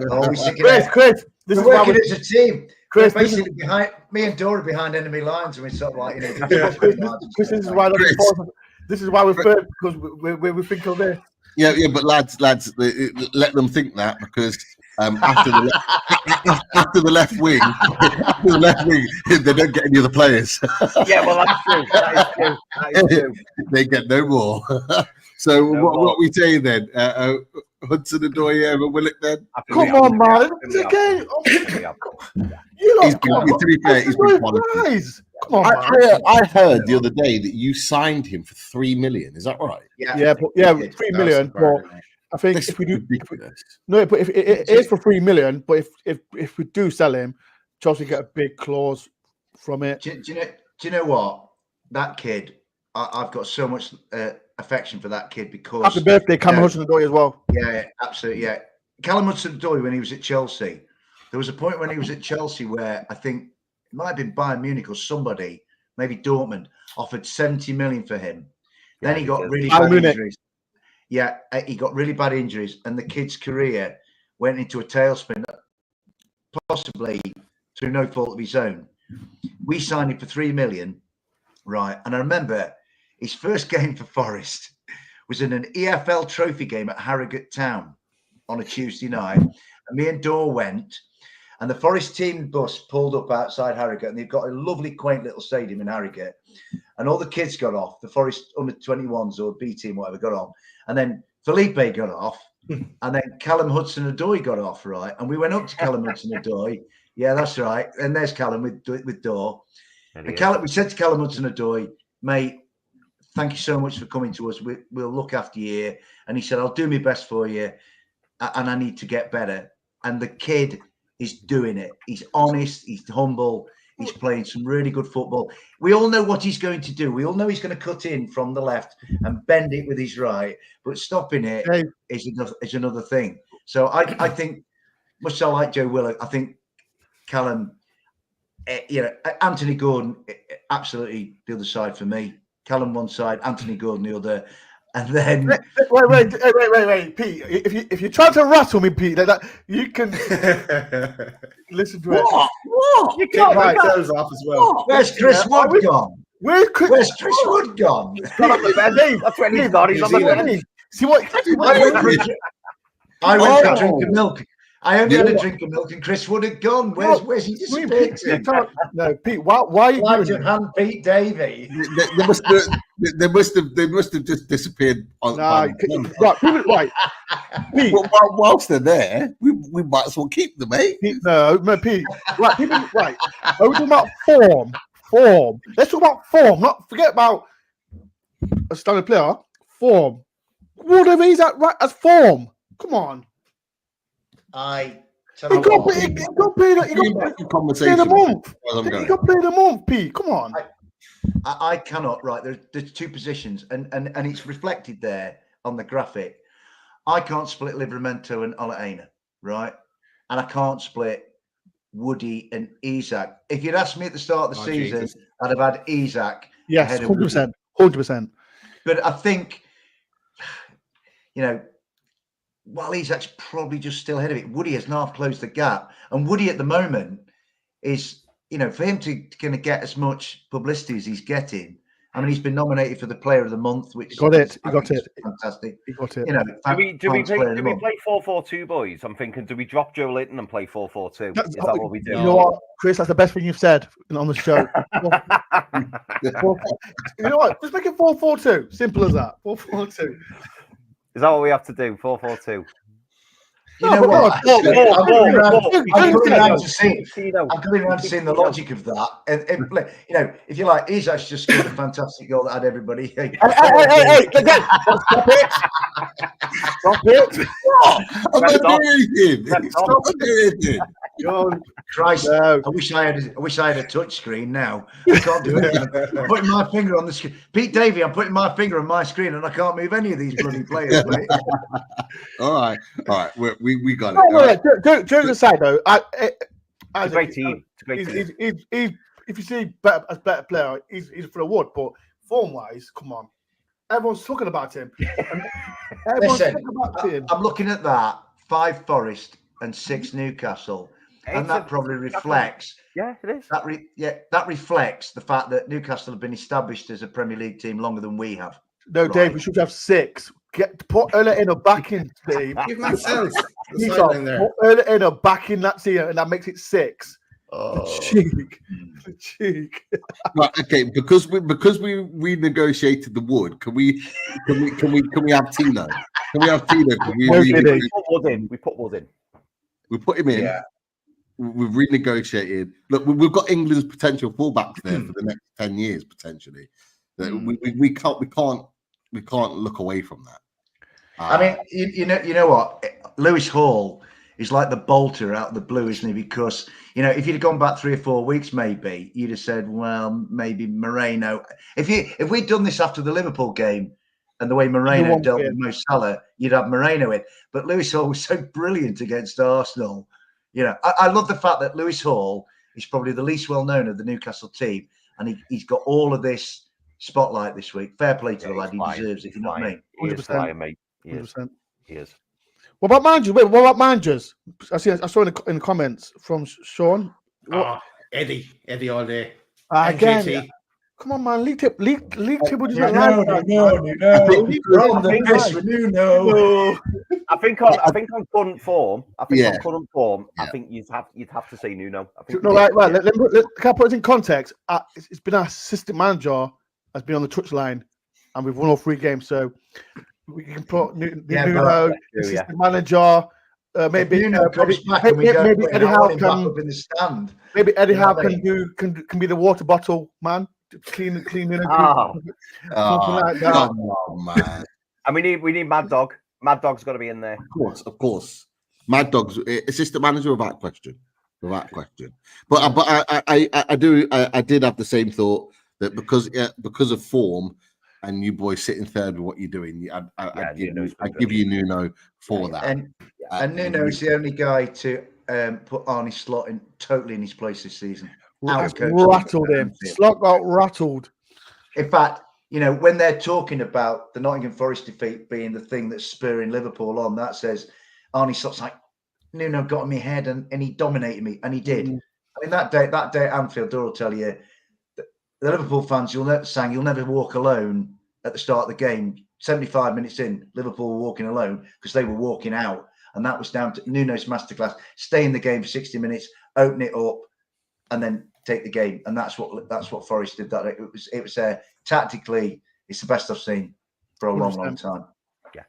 Always thinking ahead. Chris, this We're is why working as a team. Chris, We're basically behind me and Dora behind enemy lines, and we're sort of like, Chris, this is why we're third, because we think of this. Yeah, but lads, let them think that because after the left wing, they don't get any other players. Yeah, well, that's true. That is true. They get no more. So what we say then? Hudson-Odoi over Willock then? Come on, man. To be fair, he's been quality. Come on, I heard the other day that you signed him for $3 million. Is that right? Yeah, 3 million. But I think if we do, but if it is for 3 million, but if we do sell him, Chelsea get a big clause from it. Do you know what? That kid, I've got so much affection for that kid because Happy birthday, Callum Hudson-Odoi as well. Yeah, absolutely. Yeah, Callum Hudson-Odoi when he was at Chelsea, there was a point when he was at Chelsea where I think it might have been Bayern Munich or somebody, maybe Dortmund, offered 70 million for him. Then he got really bad injuries. Yeah, he got really bad injuries, and the kid's career went into a tailspin, possibly through no fault of his own. We signed him for 3 million, right? And I remember his first game for Forest was in an EFL trophy game at Harrogate Town on a Tuesday night. And me and Dor went, and the Forest team bus pulled up outside Harrogate, and they've got a lovely, quaint little stadium in Harrogate. And all the kids got off, the Forest under 21s or B team, whatever, got on. And then Felipe got off, and then Callum Hudson-Odoi got off, right? And we went up to Callum Hudson-Odoi. Yeah, that's right. And there's Callum with Dor. And Callum, we said to Callum Hudson-Odoi, mate, thank you so much for coming to us. We'll look after you. And he said, I'll do my best for you. And I need to get better. And the kid is doing it. He's honest. He's humble. He's playing some really good football. We all know what he's going to do. We all know he's going to cut in from the left and bend it with his right. But stopping it is another thing. So I think, much so like Joe Willock, I think Callum, Anthony Gordon, absolutely the other side for me. Callum one side, Anthony Gordon the other, and then wait, Pete. If you try to rattle me, Pete, like that, you can listen to it. What? You can't off as well. Where's Chris Watt gone? Where's Chris Wood gone? That's when he's gone. He's on the bench. See what? I went for a drink of milk. I only had a drink of milk, and Chris Wood had gone. Where's he disappeared to? No, Pete. Why are you Like doing to hand Pete Davey. They must have just disappeared on. Right. Pete, Whilst they're there, we might as well keep them, eh? Pete, no, Pete. Right, people, right. Are we talking about form? Form. Let's talk about form. Not forget about a standard player. Form. Whatever he's at, right as form. Come on. I He got paid a month. He got paid a month, Pete. Come on. I cannot. Right, there's two positions, and it's reflected there on the graphic. I can't split Livramento and Olaena, right? And I can't split Woody and Isak. If you'd asked me at the start of the season, Jesus. I'd have had Isak. Yes, 100%. 100%. But I think, while Isak's probably just still ahead of it, Woody has now closed the gap. And Woody at the moment is, for him to kind of get as much publicity as he's getting. I mean, he's been nominated for the Player of the Month, which He got it. Fantastic. He got it. Do we play 4-4-2, boys? I'm thinking, do we drop Joe Linton and play 4-4-2? Is that what we do? You know what, Chris? That's the best thing you've said on the show. You know what? Just make it 4-4-2. Simple as that. 4-4-2. Is that what we have to do? 4-4-2. You know what? I'm going around to seeing the logic of that. And if you like, Isak's just scored a fantastic goal that had everybody. Hey, stop it! Stop it! I'm not doing anything. Stop doing anything. Christ, no. I wish I had a touch screen now. I can't do anything. I'm putting my finger on the screen. Pete Davey, I'm putting my finger on my screen and I can't move any of these bloody players, mate. All right. We got it. Joking aside, though, it's a great team. If you see a better player, he's for the wood. But form-wise, come on, everyone's talking about him. I'm looking at that 5 Forest and 6 Newcastle, and that probably reflects. Yeah, it is. That reflects the fact that Newcastle have been established as a Premier League team longer than we have. No, right. Dave, we should have 6. Put Elliot in a back in, Dave. Give myself put Elliot in a back in that season, and that makes it 6. Oh. Cheek. Right, okay, because we renegotiated the wood, can we have Tino? Can we have Tino? We put Wood in. We put him in. Yeah. We've renegotiated. Look, we've got England's potential fullbacks there for the next 10 years potentially. We can't look away from that. I mean, you know what? Lewis Hall is like the bolter out of the blue, isn't he? Because if you'd have gone back 3 or 4 weeks, maybe you'd have said, well, maybe Moreno. If we'd done this after the Liverpool game and the way Moreno dealt with Mo Salah, you'd have Moreno in. But Lewis Hall was so brilliant against Arsenal. I love the fact that Lewis Hall is probably the least well known of the Newcastle team, and he's got all of this spotlight this week. Fair play to the lad; he deserves it. You know what I mean? 100%, mate. He is. What about managers? Wait, what about managers? I saw in the comments from Sean. Eddie all day. Again. Come on, man. League table doesn't Nuno. I think on current form. I think you'd have to say Nuno. Right. Can I put it in context? It's been our assistant manager has been on the touchline, and we've won all 3 games. So we can put Nuno, assistant manager. Maybe Eddie Howe can. Maybe Eddie Howe can be the water bottle man. Clean something like that. Come on, man. And we need Mad Dog. Mad Dog's got to be in there. Of course. Mad Dog's assistant manager without question. But I did have the same thought that because of form and you boys sitting third with what you're doing, I give you Nuno for that. And Nuno is the only guy to put Arnie Slot totally in his place this season. Rattled him. Slot got rattled. In fact, when they're talking about the Nottingham Forest defeat being the thing that's spurring Liverpool on, that says Arnie Slot's like, Nuno got in my head and he dominated me, and he did. I mean, that day at Anfield, Dora will tell you, the Liverpool fans, you'll never walk alone at the start of the game. 75 minutes in, Liverpool were walking alone because they were walking out. And that was down to Nuno's masterclass. Stay in the game for 60 minutes, open it up, and then take the game. And that's what Forest did. That it was tactically, it's the best I've seen for a long time. Yeah,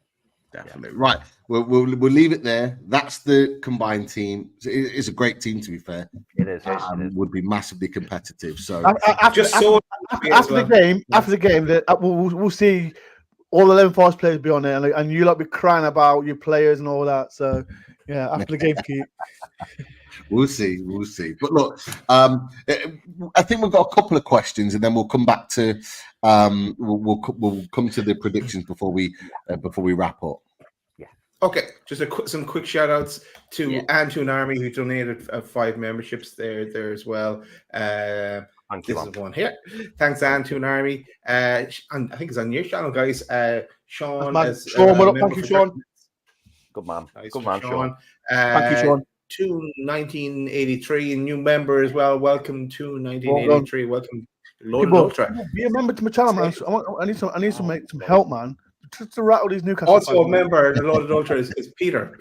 definitely. Right. We'll leave it there. That's the combined team. It's a great team, to be fair. It is. Would be massively competitive. So after the game, we'll see all 11 Forest players be on it, and you'll be crying about your players and all that. So yeah, after the game, keep. We'll see. But look, I think we've got a couple of questions, and then we'll come back to we'll come to the predictions before we wrap up. Yeah. Okay. Just some quick shout outs to Antoon Army, who donated 5 memberships there as well. This is one here. Thanks, Antoon Army. And I think it's on your channel, guys. Sean. Thank you, Sean. Good man. Nice, Good man, Sean. Thank you, Sean. To 1983, new member as well. Welcome to 1983. Welcome, Lord Ultra. Be a member to my channel, man. I need some help, man. Just to rattle these Newcastle. Also, a member, the Lord Ultra is Peter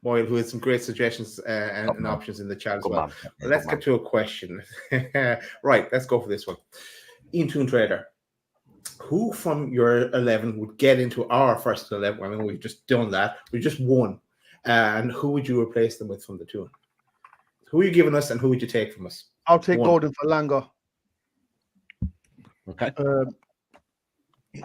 Moyle, who has some great suggestions and options in the chat as well. Let's get to a question. Right, let's go for this one. Ian Toon Trader, who from your 11 would get into our first 11? I mean, we've just done that. We just won. And who would you replace them with from the two? Who are you giving us, and who would you take from us? I'll take Gordon for Langer. Okay.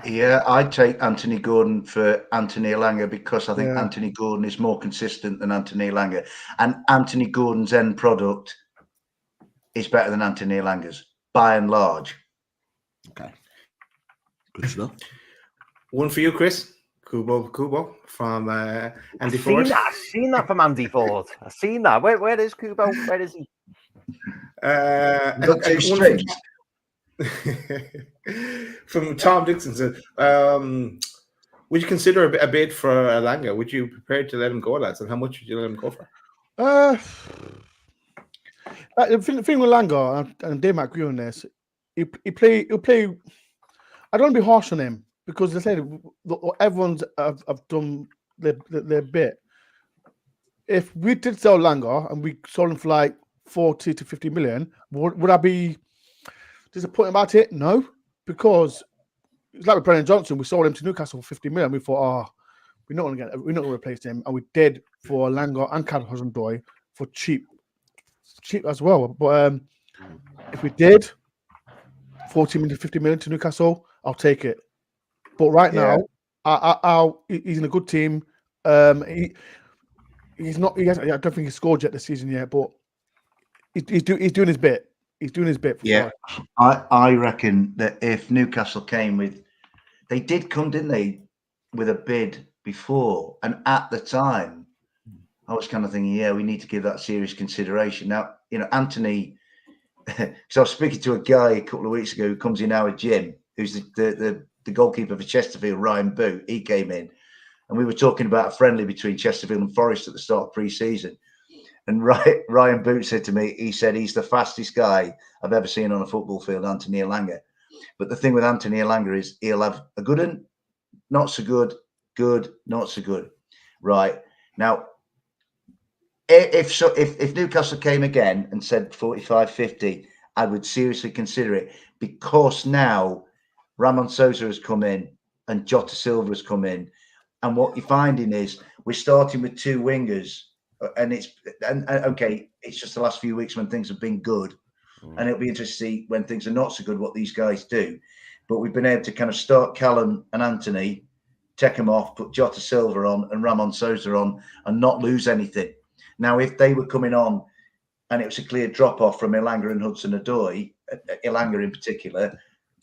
Yeah, I'd take Anthony Gordon for Anthony Elanga because I think Anthony Gordon is more consistent than Anthony Elanga. And Anthony Gordon's end product is better than Anthony Elanga's, by and large. Okay. Good stuff. One for you, Chris. Kubo from Andy Ford. I've seen that from Andy Ford. I've seen that. Where is Kubo? Where is he? Got 2 strings. From Tom Dixon said, would you consider a bid for Elanga? Would you be prepared to let him go, lads? And how much would you let him go for? The thing with Langer, and Dave might agree on this, he'll play. I don't want to be harsh on him because they said everyone's have done their bit. If we did sell Langer and we sold him for like 40 to 50 million, would I be disappointed about it? No, because it's like with Brennan Johnson. We sold him to Newcastle for 50 million. We thought, we're not going to replace him, and we did for Langer and Callum Hudson-Odoi for cheap as well. But if we did 40 million, 50 million to Newcastle, I'll take it. But right now, he's in a good team. He's not. I don't think he scored yet this season yet, but he's doing his bit. He's doing his bit. I reckon that if Newcastle came with, they did come, didn't they, with a bid before, and at the time, I was kind of thinking, we need to give that serious consideration. Now, Anthony, because I was speaking to a guy a couple of weeks ago who comes in our gym, who's the goalkeeper for Chesterfield, Ryan Boot. He came in, and we were talking about a friendly between Chesterfield and Forest at the start of pre-season. And Ryan Boot said to me, he said he's the fastest guy I've ever seen on a football field, Anthony Elanga. But the thing with Anthony Elanga is he'll have a good one, not so good, good, not so good. Right. Now, if Newcastle came again and said 45, 50, I would seriously consider it, because now Ramon Sosa has come in and Jota Silva has come in. And what you're finding is we're starting with 2 wingers. And it's just the last few weeks when things have been good, and it'll be interesting to see when things are not so good what these guys do. But we've been able to kind of start Callum and Anthony, take them off, put Jota Silva on and Ramon Sosa on, and not lose anything. Now, if they were coming on and it was a clear drop off from Elanga and Hudson-Odoi, Elanga in particular,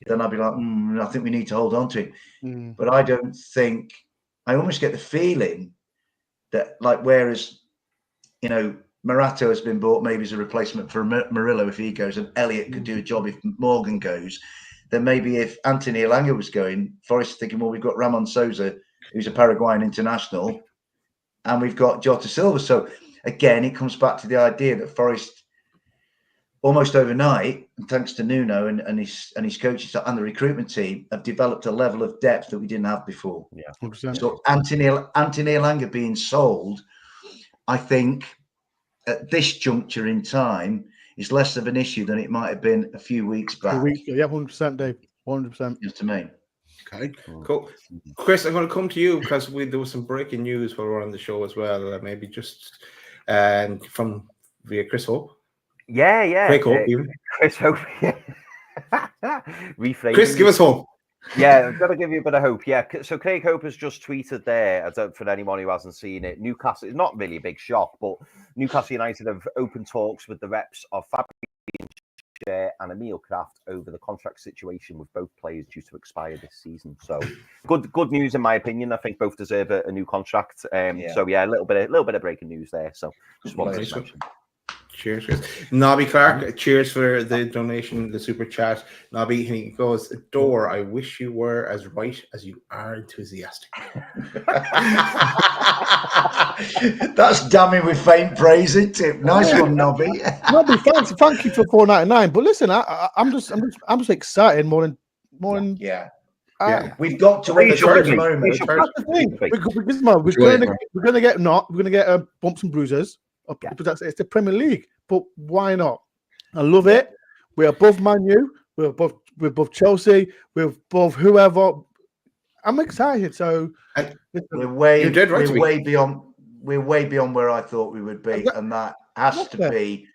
then I'd be like, I think we need to hold on to him. But I don't think. I almost get the feeling that, like, whereas, Morato has been bought maybe as a replacement for Murillo if he goes, and Elliot could do a job if Morgan goes, then maybe if Anthony Elanga was going, Forest is thinking, well, we've got Ramon Sosa, who's a Paraguayan international, and we've got Jota Silva. So again, it comes back to the idea that Forest, almost overnight, and thanks to Nuno and his coaches and the recruitment team, have developed a level of depth that we didn't have before. Yeah. 100%. So Anthony Elanga being sold, I think, at this juncture in time, is less of an issue than it might have been a few weeks back. Yeah, 100%, Dave. 100%. Just to me. Okay, cool. Chris, I'm going to come to you because there was some breaking news while we're on the show as well. Maybe just from via Chris Hope. Yeah. Craig Hope, even. Chris Hope. Reframe. Chris, give us hope. Yeah, I've got to give you a bit of hope. Yeah, so Craig Hope has just tweeted there, for anyone who hasn't seen it, Newcastle, it's not really a big shock, but Newcastle United have opened talks with the reps of Fabian Schär and Emil Kraft over the contract situation with both players due to expire this season. So good news in my opinion. I think both deserve a new contract. So yeah, a little bit of breaking news there. So just wanted to mention. Cheers. Nobby Clark, cheers for the donation, the super chat. Nobby, he goes, Door, I wish you were as right as you are enthusiastic. That's damning with faint praise, isn't it? Nice one, Nobby. Nobby, thank you for $4.99. But listen, I'm just excited more than yeah. We've got to win the moment. That's the thing. We're going to get bumps and bruises. It's the Premier League, but why not? I love it. We're above Man U. We're above Chelsea. We're above whoever. I'm excited. So we're way beyond where I thought we would be, and that has to be,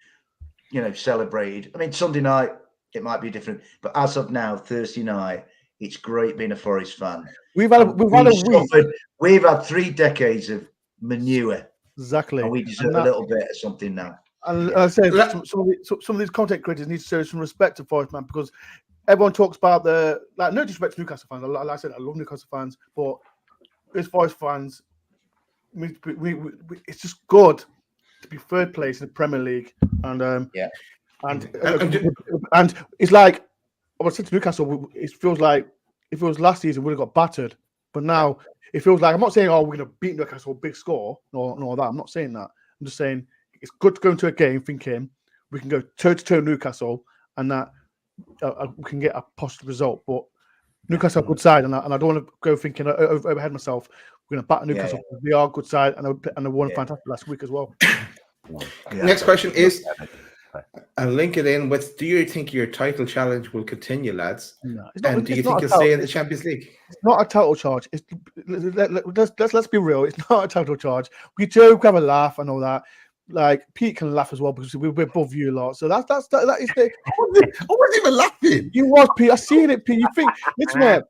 celebrated. I mean, Sunday night it might be different, but as of now, Thursday night, it's great being a Forest fan. We've had a week. We've had 3 decades of manure. Exactly. And we deserve a little bit of something now. And I said some of these content creators need to show some respect to Forest, man, because everyone talks about no disrespect to Newcastle fans. Like I said, I love Newcastle fans, but as Forest fans, it's just good to be third place in the Premier League. And and it's like I said to Newcastle, it feels like if it was last season, we'd have got battered, but now. It feels like I'm not saying, we're going to beat Newcastle, big score, nor that. I'm not saying that. I'm just saying it's good to go into a game thinking we can go toe-to-toe Newcastle and that we can get a positive result. But Newcastle are a good side, and I don't want to go thinking overhead myself. We're going to batter Newcastle. Yeah. They are a good side, and they won fantastic last week as well. Next question is, I'll link it in with, do you think your title challenge will continue, lads? No, and do you think you'll stay in the Champions League? It's not a title charge. Let's be real. It's not a title charge. We joke, have a laugh and all that. Like, Pete can laugh as well because we're above you a lot. So that is the. I wasn't even laughing. You was, Pete. I seen it, Pete. You think, listen, man,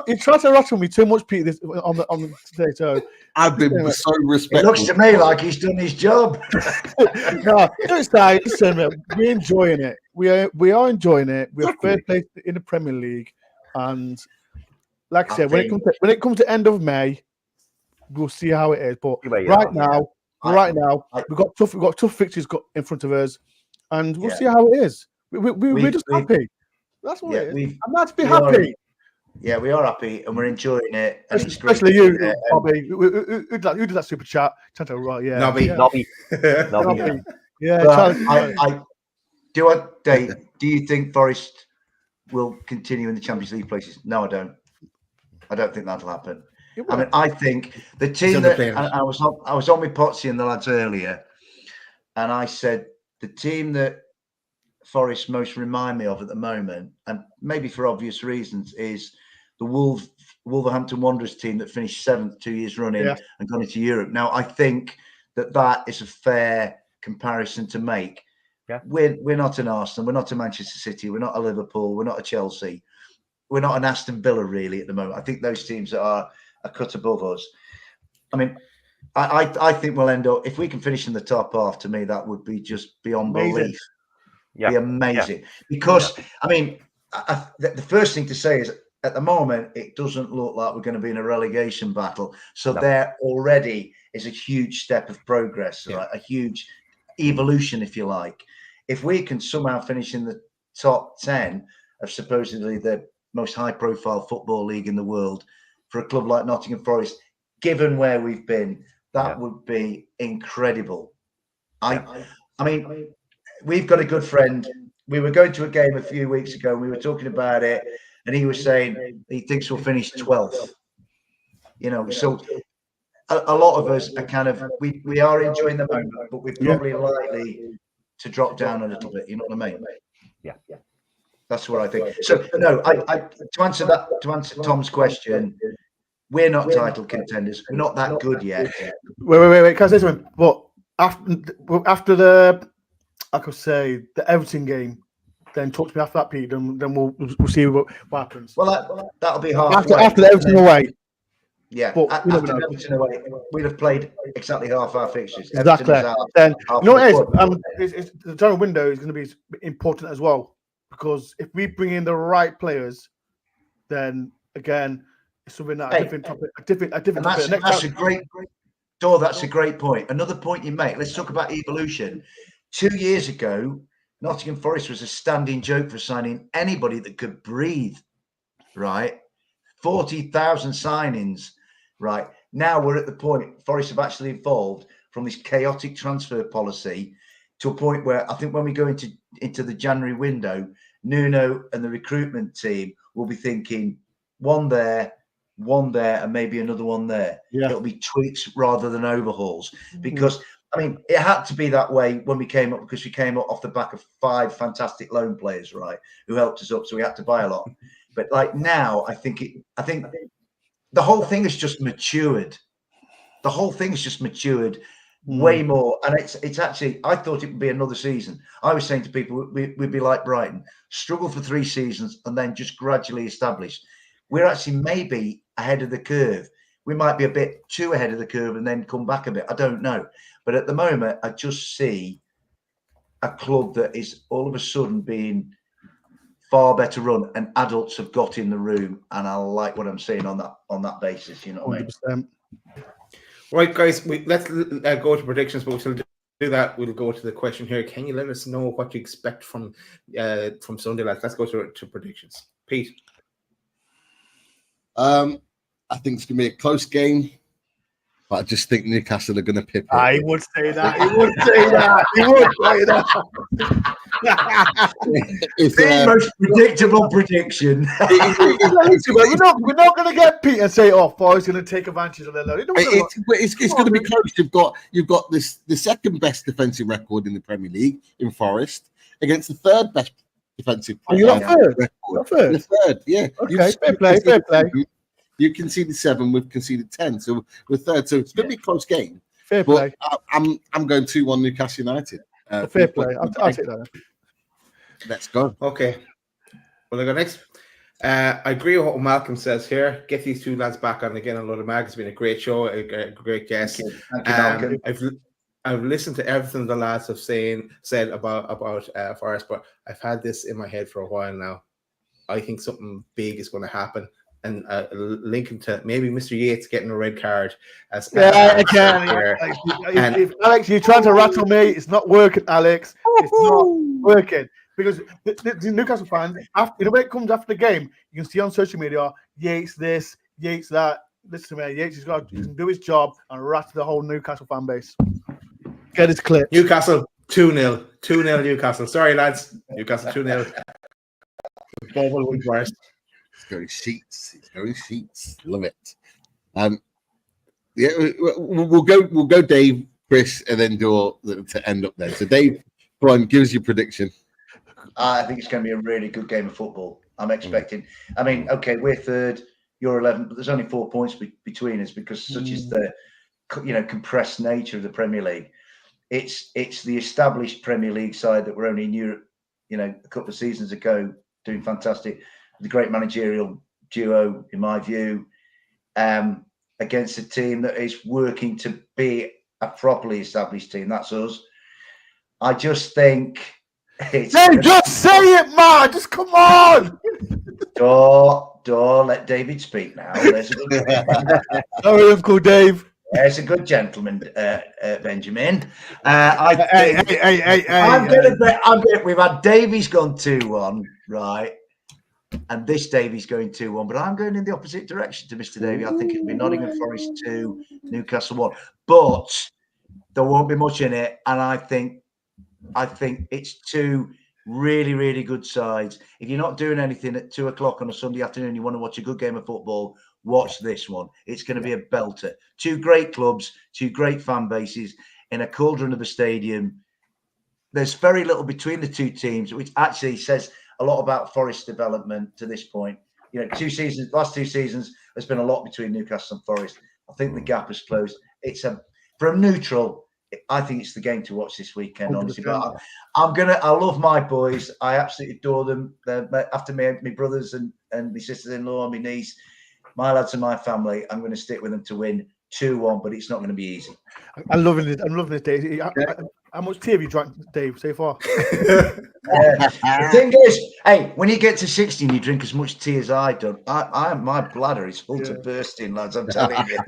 you try to rattle me too much, Pete, on today. So I've been so respectful. It looks to me like he's done his job. No, don't say. Listen, man, we're enjoying it. We are enjoying it. We're third place in the Premier League, and like I said, when it comes to end of May, we'll see how it is. But right now, we've got tough fixtures in front of us, and we'll see how it is. We're just happy. That's what it is. I'm not to be happy. We are happy, and we're enjoying it. And especially you, Bobby. Who did that super chat? Right, yeah. Nobby. Yeah. Dave, do you think Forest will continue in the Champions League places? No, I don't. I don't think that'll happen. I mean, I think the team that I was on with Potsy and the lads earlier, and I said the team that Forest most remind me of at the moment, and maybe for obvious reasons, is the Wolverhampton Wanderers team that finished 7th 2 years running and gone into Europe. Now, I think that is a fair comparison to make. Yeah. We're not an Arsenal, we're not a Manchester City, we're not a Liverpool, we're not a Chelsea, we're not an Aston Villa really at the moment. I think those teams are a cut above us. I mean, I think we'll end up, if we can finish in the top half, to me that would be just beyond belief. Be amazing. Because I mean, the first thing to say is at the moment it doesn't look like we're going to be in a relegation battle. So there already is a huge step of progress, right? A huge evolution, if you like. If we can somehow finish in the top 10 of supposedly the most high-profile football league in the world for a club like Nottingham Forest, given where we've been, that would be incredible. I mean, we've got a good friend we were going to a game a few weeks ago and we were talking about it, and he was saying he thinks we'll finish 12th. You know, so a lot of us are kind of we are enjoying the moment, but we're probably likely to drop down a little bit. You know what I mean? Yeah. That's what I think. So no, I to answer Tom's question, we're not title contenders. We're not that good yet. Wait. Can I say something? But after the, I could say the Everton game, then talk to me after that, Pete. Then we'll see what happens. Well, that'll be hard. After the Everton away. Yeah, but after Everton away, we'd have played exactly half our fixtures. Exactly. Then it's the general window is going to be important as well, because if we bring in the right players, then again, it's something that a different topic. That's a great Dor. That's a great point. Another point you make. Let's talk about evolution. 2 years ago, Nottingham Forest was a standing joke for signing anybody that could breathe. Right, 40,000 signings. Right now, we're at the point Forest have actually evolved from this chaotic transfer policy to a point where I think when we go into the January window, Nuno and the recruitment team will be thinking one there, and maybe another one there. Yeah. It'll be tweaks rather than overhauls, because I mean it had to be that way when we came up, because we came up off the back of 5 fantastic loan players, right, who helped us up, so we had to buy a lot. But like now, I think the whole thing has just matured. The whole thing has just matured way more. And it's actually, I thought it would be another season. I was saying to people, we'd be like Brighton, struggle for 3 seasons and then just gradually establish. We're actually maybe ahead of the curve. We might be a bit too ahead of the curve and then come back a bit. I don't know. But at the moment, I just see a club that is all of a sudden being far better run, and adults have got in the room, and I like what I'm seeing on that basis. You know what I mean? Right, guys, let's go to predictions, but we'll do that. We'll go to the question here. Can you let us know what you expect from Sunday, lads? Let's go to predictions. Pete. I think it's gonna be a close game, but I just think Newcastle are gonna pip it. I would say that. He would say that. He would say that. It's the most predictable prediction. We're not going to get Pete and say, "Oh, Forest going to take advantage of their load." It's going to be close. You've got the second best defensive record in the Premier League in Forest against the third best defensive. Are you not third? Third? The third, yeah. Okay, fair play. You conceded 7, we've conceded 10, so we're third. So it's going to be a close game. Fair play. I'm going 2-1 Newcastle United. Fair play. I'll take that. Let's go. Okay. Well, I go next. I agree with what Malcolm says here. Get these 2 lads back on again. A lot of Mag. It's been a great show, a great guest. Thank you, I've listened to everything the lads have said about Forest, but I've had this in my head for a while now. I think something big is going to happen, and linking to maybe Mr. Yates getting a red card. I can. If Alex, you're trying to rattle me. It's not working, Alex. It's not working. Because the Newcastle fans, when it comes after the game, you can see on social media, Yates this, Yates that. Listen to me, Yates has got to do his job and rattle the whole Newcastle fan base. Get his clip. Newcastle 2-0. 2-0 Newcastle. Sorry, lads. Newcastle 2-0. It's going sheets. Love it. Yeah, we'll go Dave, Chris, and then Dor to end up there. So Dave, go on, give us your prediction. I think it's going to be a really good game of football. I'm expecting. I mean, okay, we're third, you're 11, but there's only 4 points between us because such is the compressed nature of the Premier League. It's the established Premier League side that were only in Europe, a couple of seasons ago, doing fantastic. The great managerial duo, in my view, against a team that is working to be a properly established team. That's us. I just think it's... Dave, just say it, man! Just come on! Door, let David speak now. There's a good Sorry, Uncle Dave. There's a good gentleman, Benjamin. Hey, we've had Davies gone 2-1, right? And this Davies going 2-1, but I'm going in the opposite direction to Mr. Davey. I think it'll be Nottingham Forest 2, Newcastle 1. But there won't be much in it, and I think it's 2 Really, really good sides. If you're not doing anything at 2 o'clock on a Sunday afternoon, you want to watch a good game of football, watch this one. It's going to be a belter. 2 great clubs, 2 great fan bases in a cauldron of a stadium. There's very little between the 2 teams, which actually says a lot about Forest development to this point. You know, last 2 seasons, there's been a lot between Newcastle and Forest. I think the gap has closed. For a neutral, I think it's the game to watch this weekend, honestly. But I love my boys. I absolutely adore them. After my brothers and my sisters-in-law and my niece, my lads and my family, I'm going to stick with them to win 2-1, but it's not going to be easy. I'm loving it, Dave. How much tea have you drank, Dave, so far? The thing is, hey, when you get to 60 and you drink as much tea as I've done, my bladder is full to bursting, lads. I'm telling you.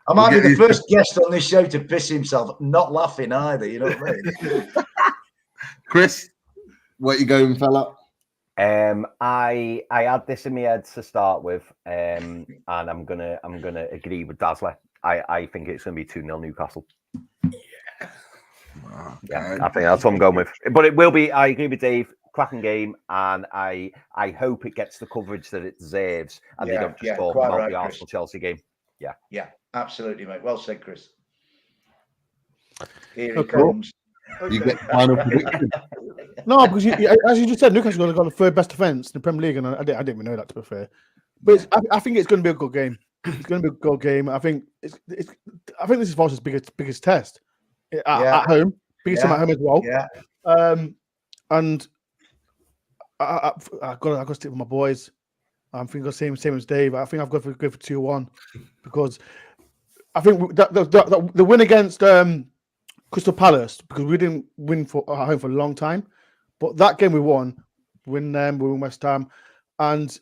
I might be the first guest on this show to piss himself, not laughing either. You know what I mean? Chris, what you going, fella? I had this in my head to start with, and I'm gonna agree with Dazzler. I think it's gonna be 2-0 Newcastle. Yeah, I think that's what I'm going with. But it will be. I agree with Dave. Cracking game, and I hope it gets the coverage that it deserves, and they don't just talk about the Arsenal Chelsea game. Yeah, absolutely, mate. Well said, Chris. Here he comes. You get final prediction. No, because as you just said, Newcastle got the 3rd best defense in the Premier League, and I didn't even know that, to be fair. But I think it's going to be a good game. It's going to be a good game. I think this is Forest's biggest test at home. Biggest time at home as well. Yeah. And I got to stick with my boys. I think the same as Dave. I think I've got to go for 2-1 because I think the win against Crystal Palace, because we didn't win at home for a long time, but that game we won. We win West Ham, and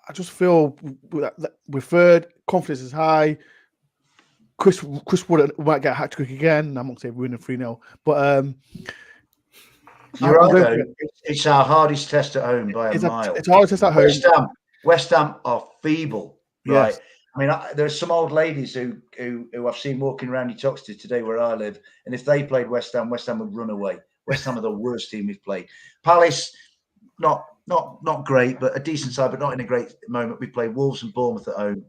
I just feel that we're 3rd. Confidence is high. Chris Wood might get a hat trick again. I'm not saying we're winning 3-0, but you're right, though. It's our hardest test at home by a mile. It's hardest test at home. West Ham are feeble, right? Yes. I mean, there's some old ladies who I've seen walking around your Toxteth today where I live, and if they played West Ham would run away. West Ham are the worst team we've played. Palace, not great, but a decent side, but not in a great moment. We played Wolves and Bournemouth at home.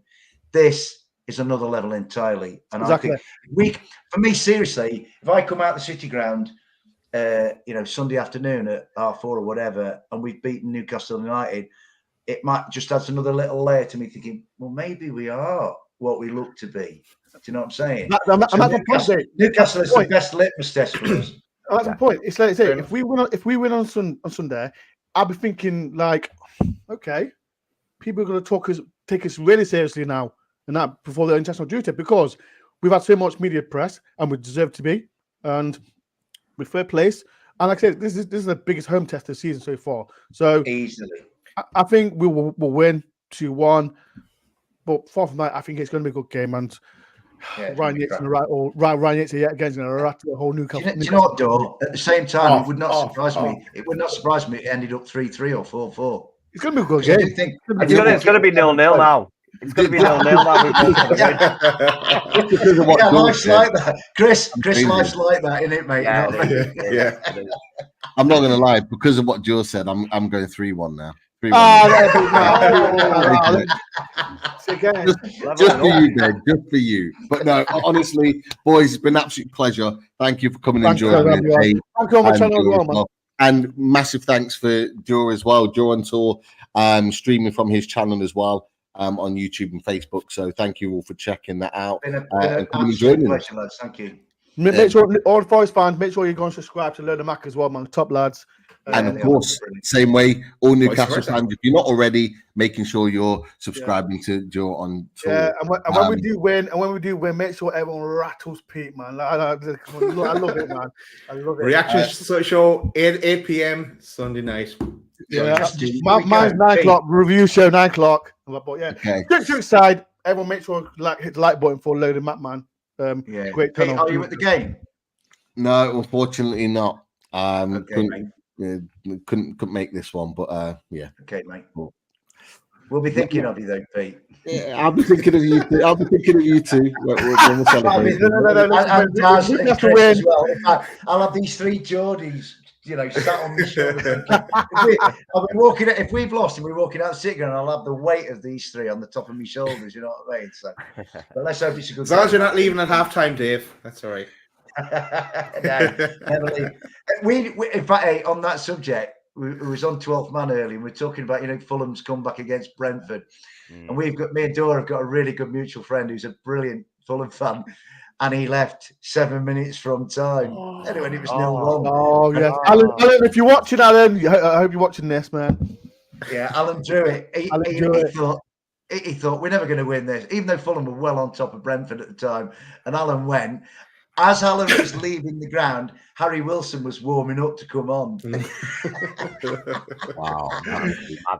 This is another level entirely. And exactly. I think for me, seriously, if I come out the City Ground, Sunday afternoon at 4:30 or whatever, and we've beaten Newcastle United, it might just adds another little layer to me thinking, well, maybe we are what we look to be. Do you know what I'm saying? Newcastle is the best litmus test for us. That's the point. It's like I say, if we win on Sunday, I'll be thinking like, okay, people are going to take us really seriously now, and that before the international duty, because we've had so much media press and we deserve to be, and we're 3rd place. And like I said, this is the biggest home test of the season so far. So easily, I think we'll win 2-1. But far from that, I think it's going to be a good game. And Ryan Yates Ryan Yates yet again is going to rat the whole Newcastle. Do you know what, Dor? At the same time, it would not surprise me. It would not surprise me. It ended up 3-3 or 4-4. It's going to be a good game. It's going to be 0-0 now. It's going to be 0-0 now. Because of what life's like that. Chris, life's like that, isn't it, mate? Yeah. I'm not going to lie. Because of what Joe said, I'm going 3-1 now. 3-1. Just for you, Dave. Just for you. But no, honestly, boys, it's been an absolute pleasure. Thank you for coming and joining me. Thank you on my channel as well, man. And massive thanks for Joe as well. Joe on tour, streaming from his channel as well. On YouTube and Facebook. So thank you all for checking that out. Been an absolute pleasure, lads. Thank you. Make sure all the Forest fans, make sure you go and subscribe to Learn the Mac as well, man. Top lads. And of course, same way, all Newcastle fans, if you're not already, making sure you're subscribing to Joe on tour. Yeah, and when we do win, make sure everyone rattles Pete, man. I love it, man. I love it. Reaction show 8 p.m. Sunday night. Yeah, mine's 9 o'clock. Review show 9 o'clock. But yeah, Joke side. Everyone, make sure hit the like button for Loaded Map, man. Great channel. Are you at the game? No, unfortunately not. Couldn't make this one, but yeah. Okay, mate. Cool. We'll be thinking of you though, Pete. Yeah, I'll be thinking of you too. I'll be thinking of you too. When we're celebrating. And Taz and Chris as well. I'll have these 3 Geordies sat on the shoulder. If we've lost and we're walking out the sitting ground, I'll have the weight of these three on the top of my shoulders. You know what I mean? So, but let's hope it's a good. As long as you're not leaving at halftime, Dave, that's all right. No, never leave. We in fact, hey, on that subject, we was on 12th man early, and we're talking about Fulham's comeback against Brentford, and me and Dora have got a really good mutual friend who's a brilliant Fulham fan. And he left 7 minutes from time. Anyway, it was 0-1. Oh, yes. Alan, if you're watching, Alan, I hope you're watching this, man. Yeah, Alan drew it. He thought we're never going to win this, even though Fulham were well on top of Brentford at the time. And Alan went. As Alan was leaving the ground, Harry Wilson was warming up to come on. Wow.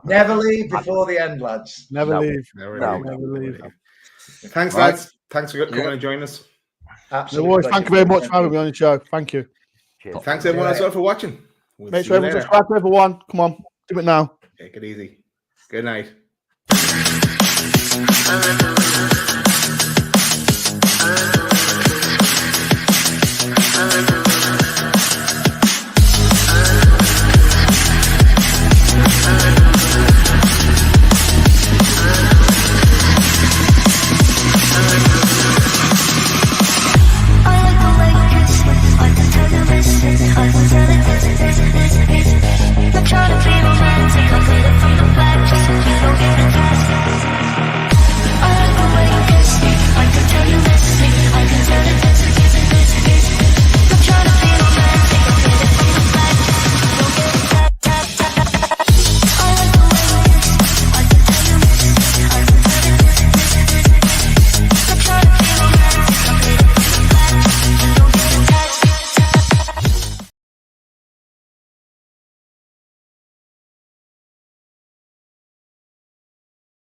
Never leave before the end, lads. Never leave. Never leave. Thanks, lads. Thanks for coming and joining us. Absolutely. Thank you very much for having me on the show. Thank you. Cheers. Thanks everyone as well for watching. Make sure everyone subscribe to everyone. Come on, do it now. Take it easy. Good night.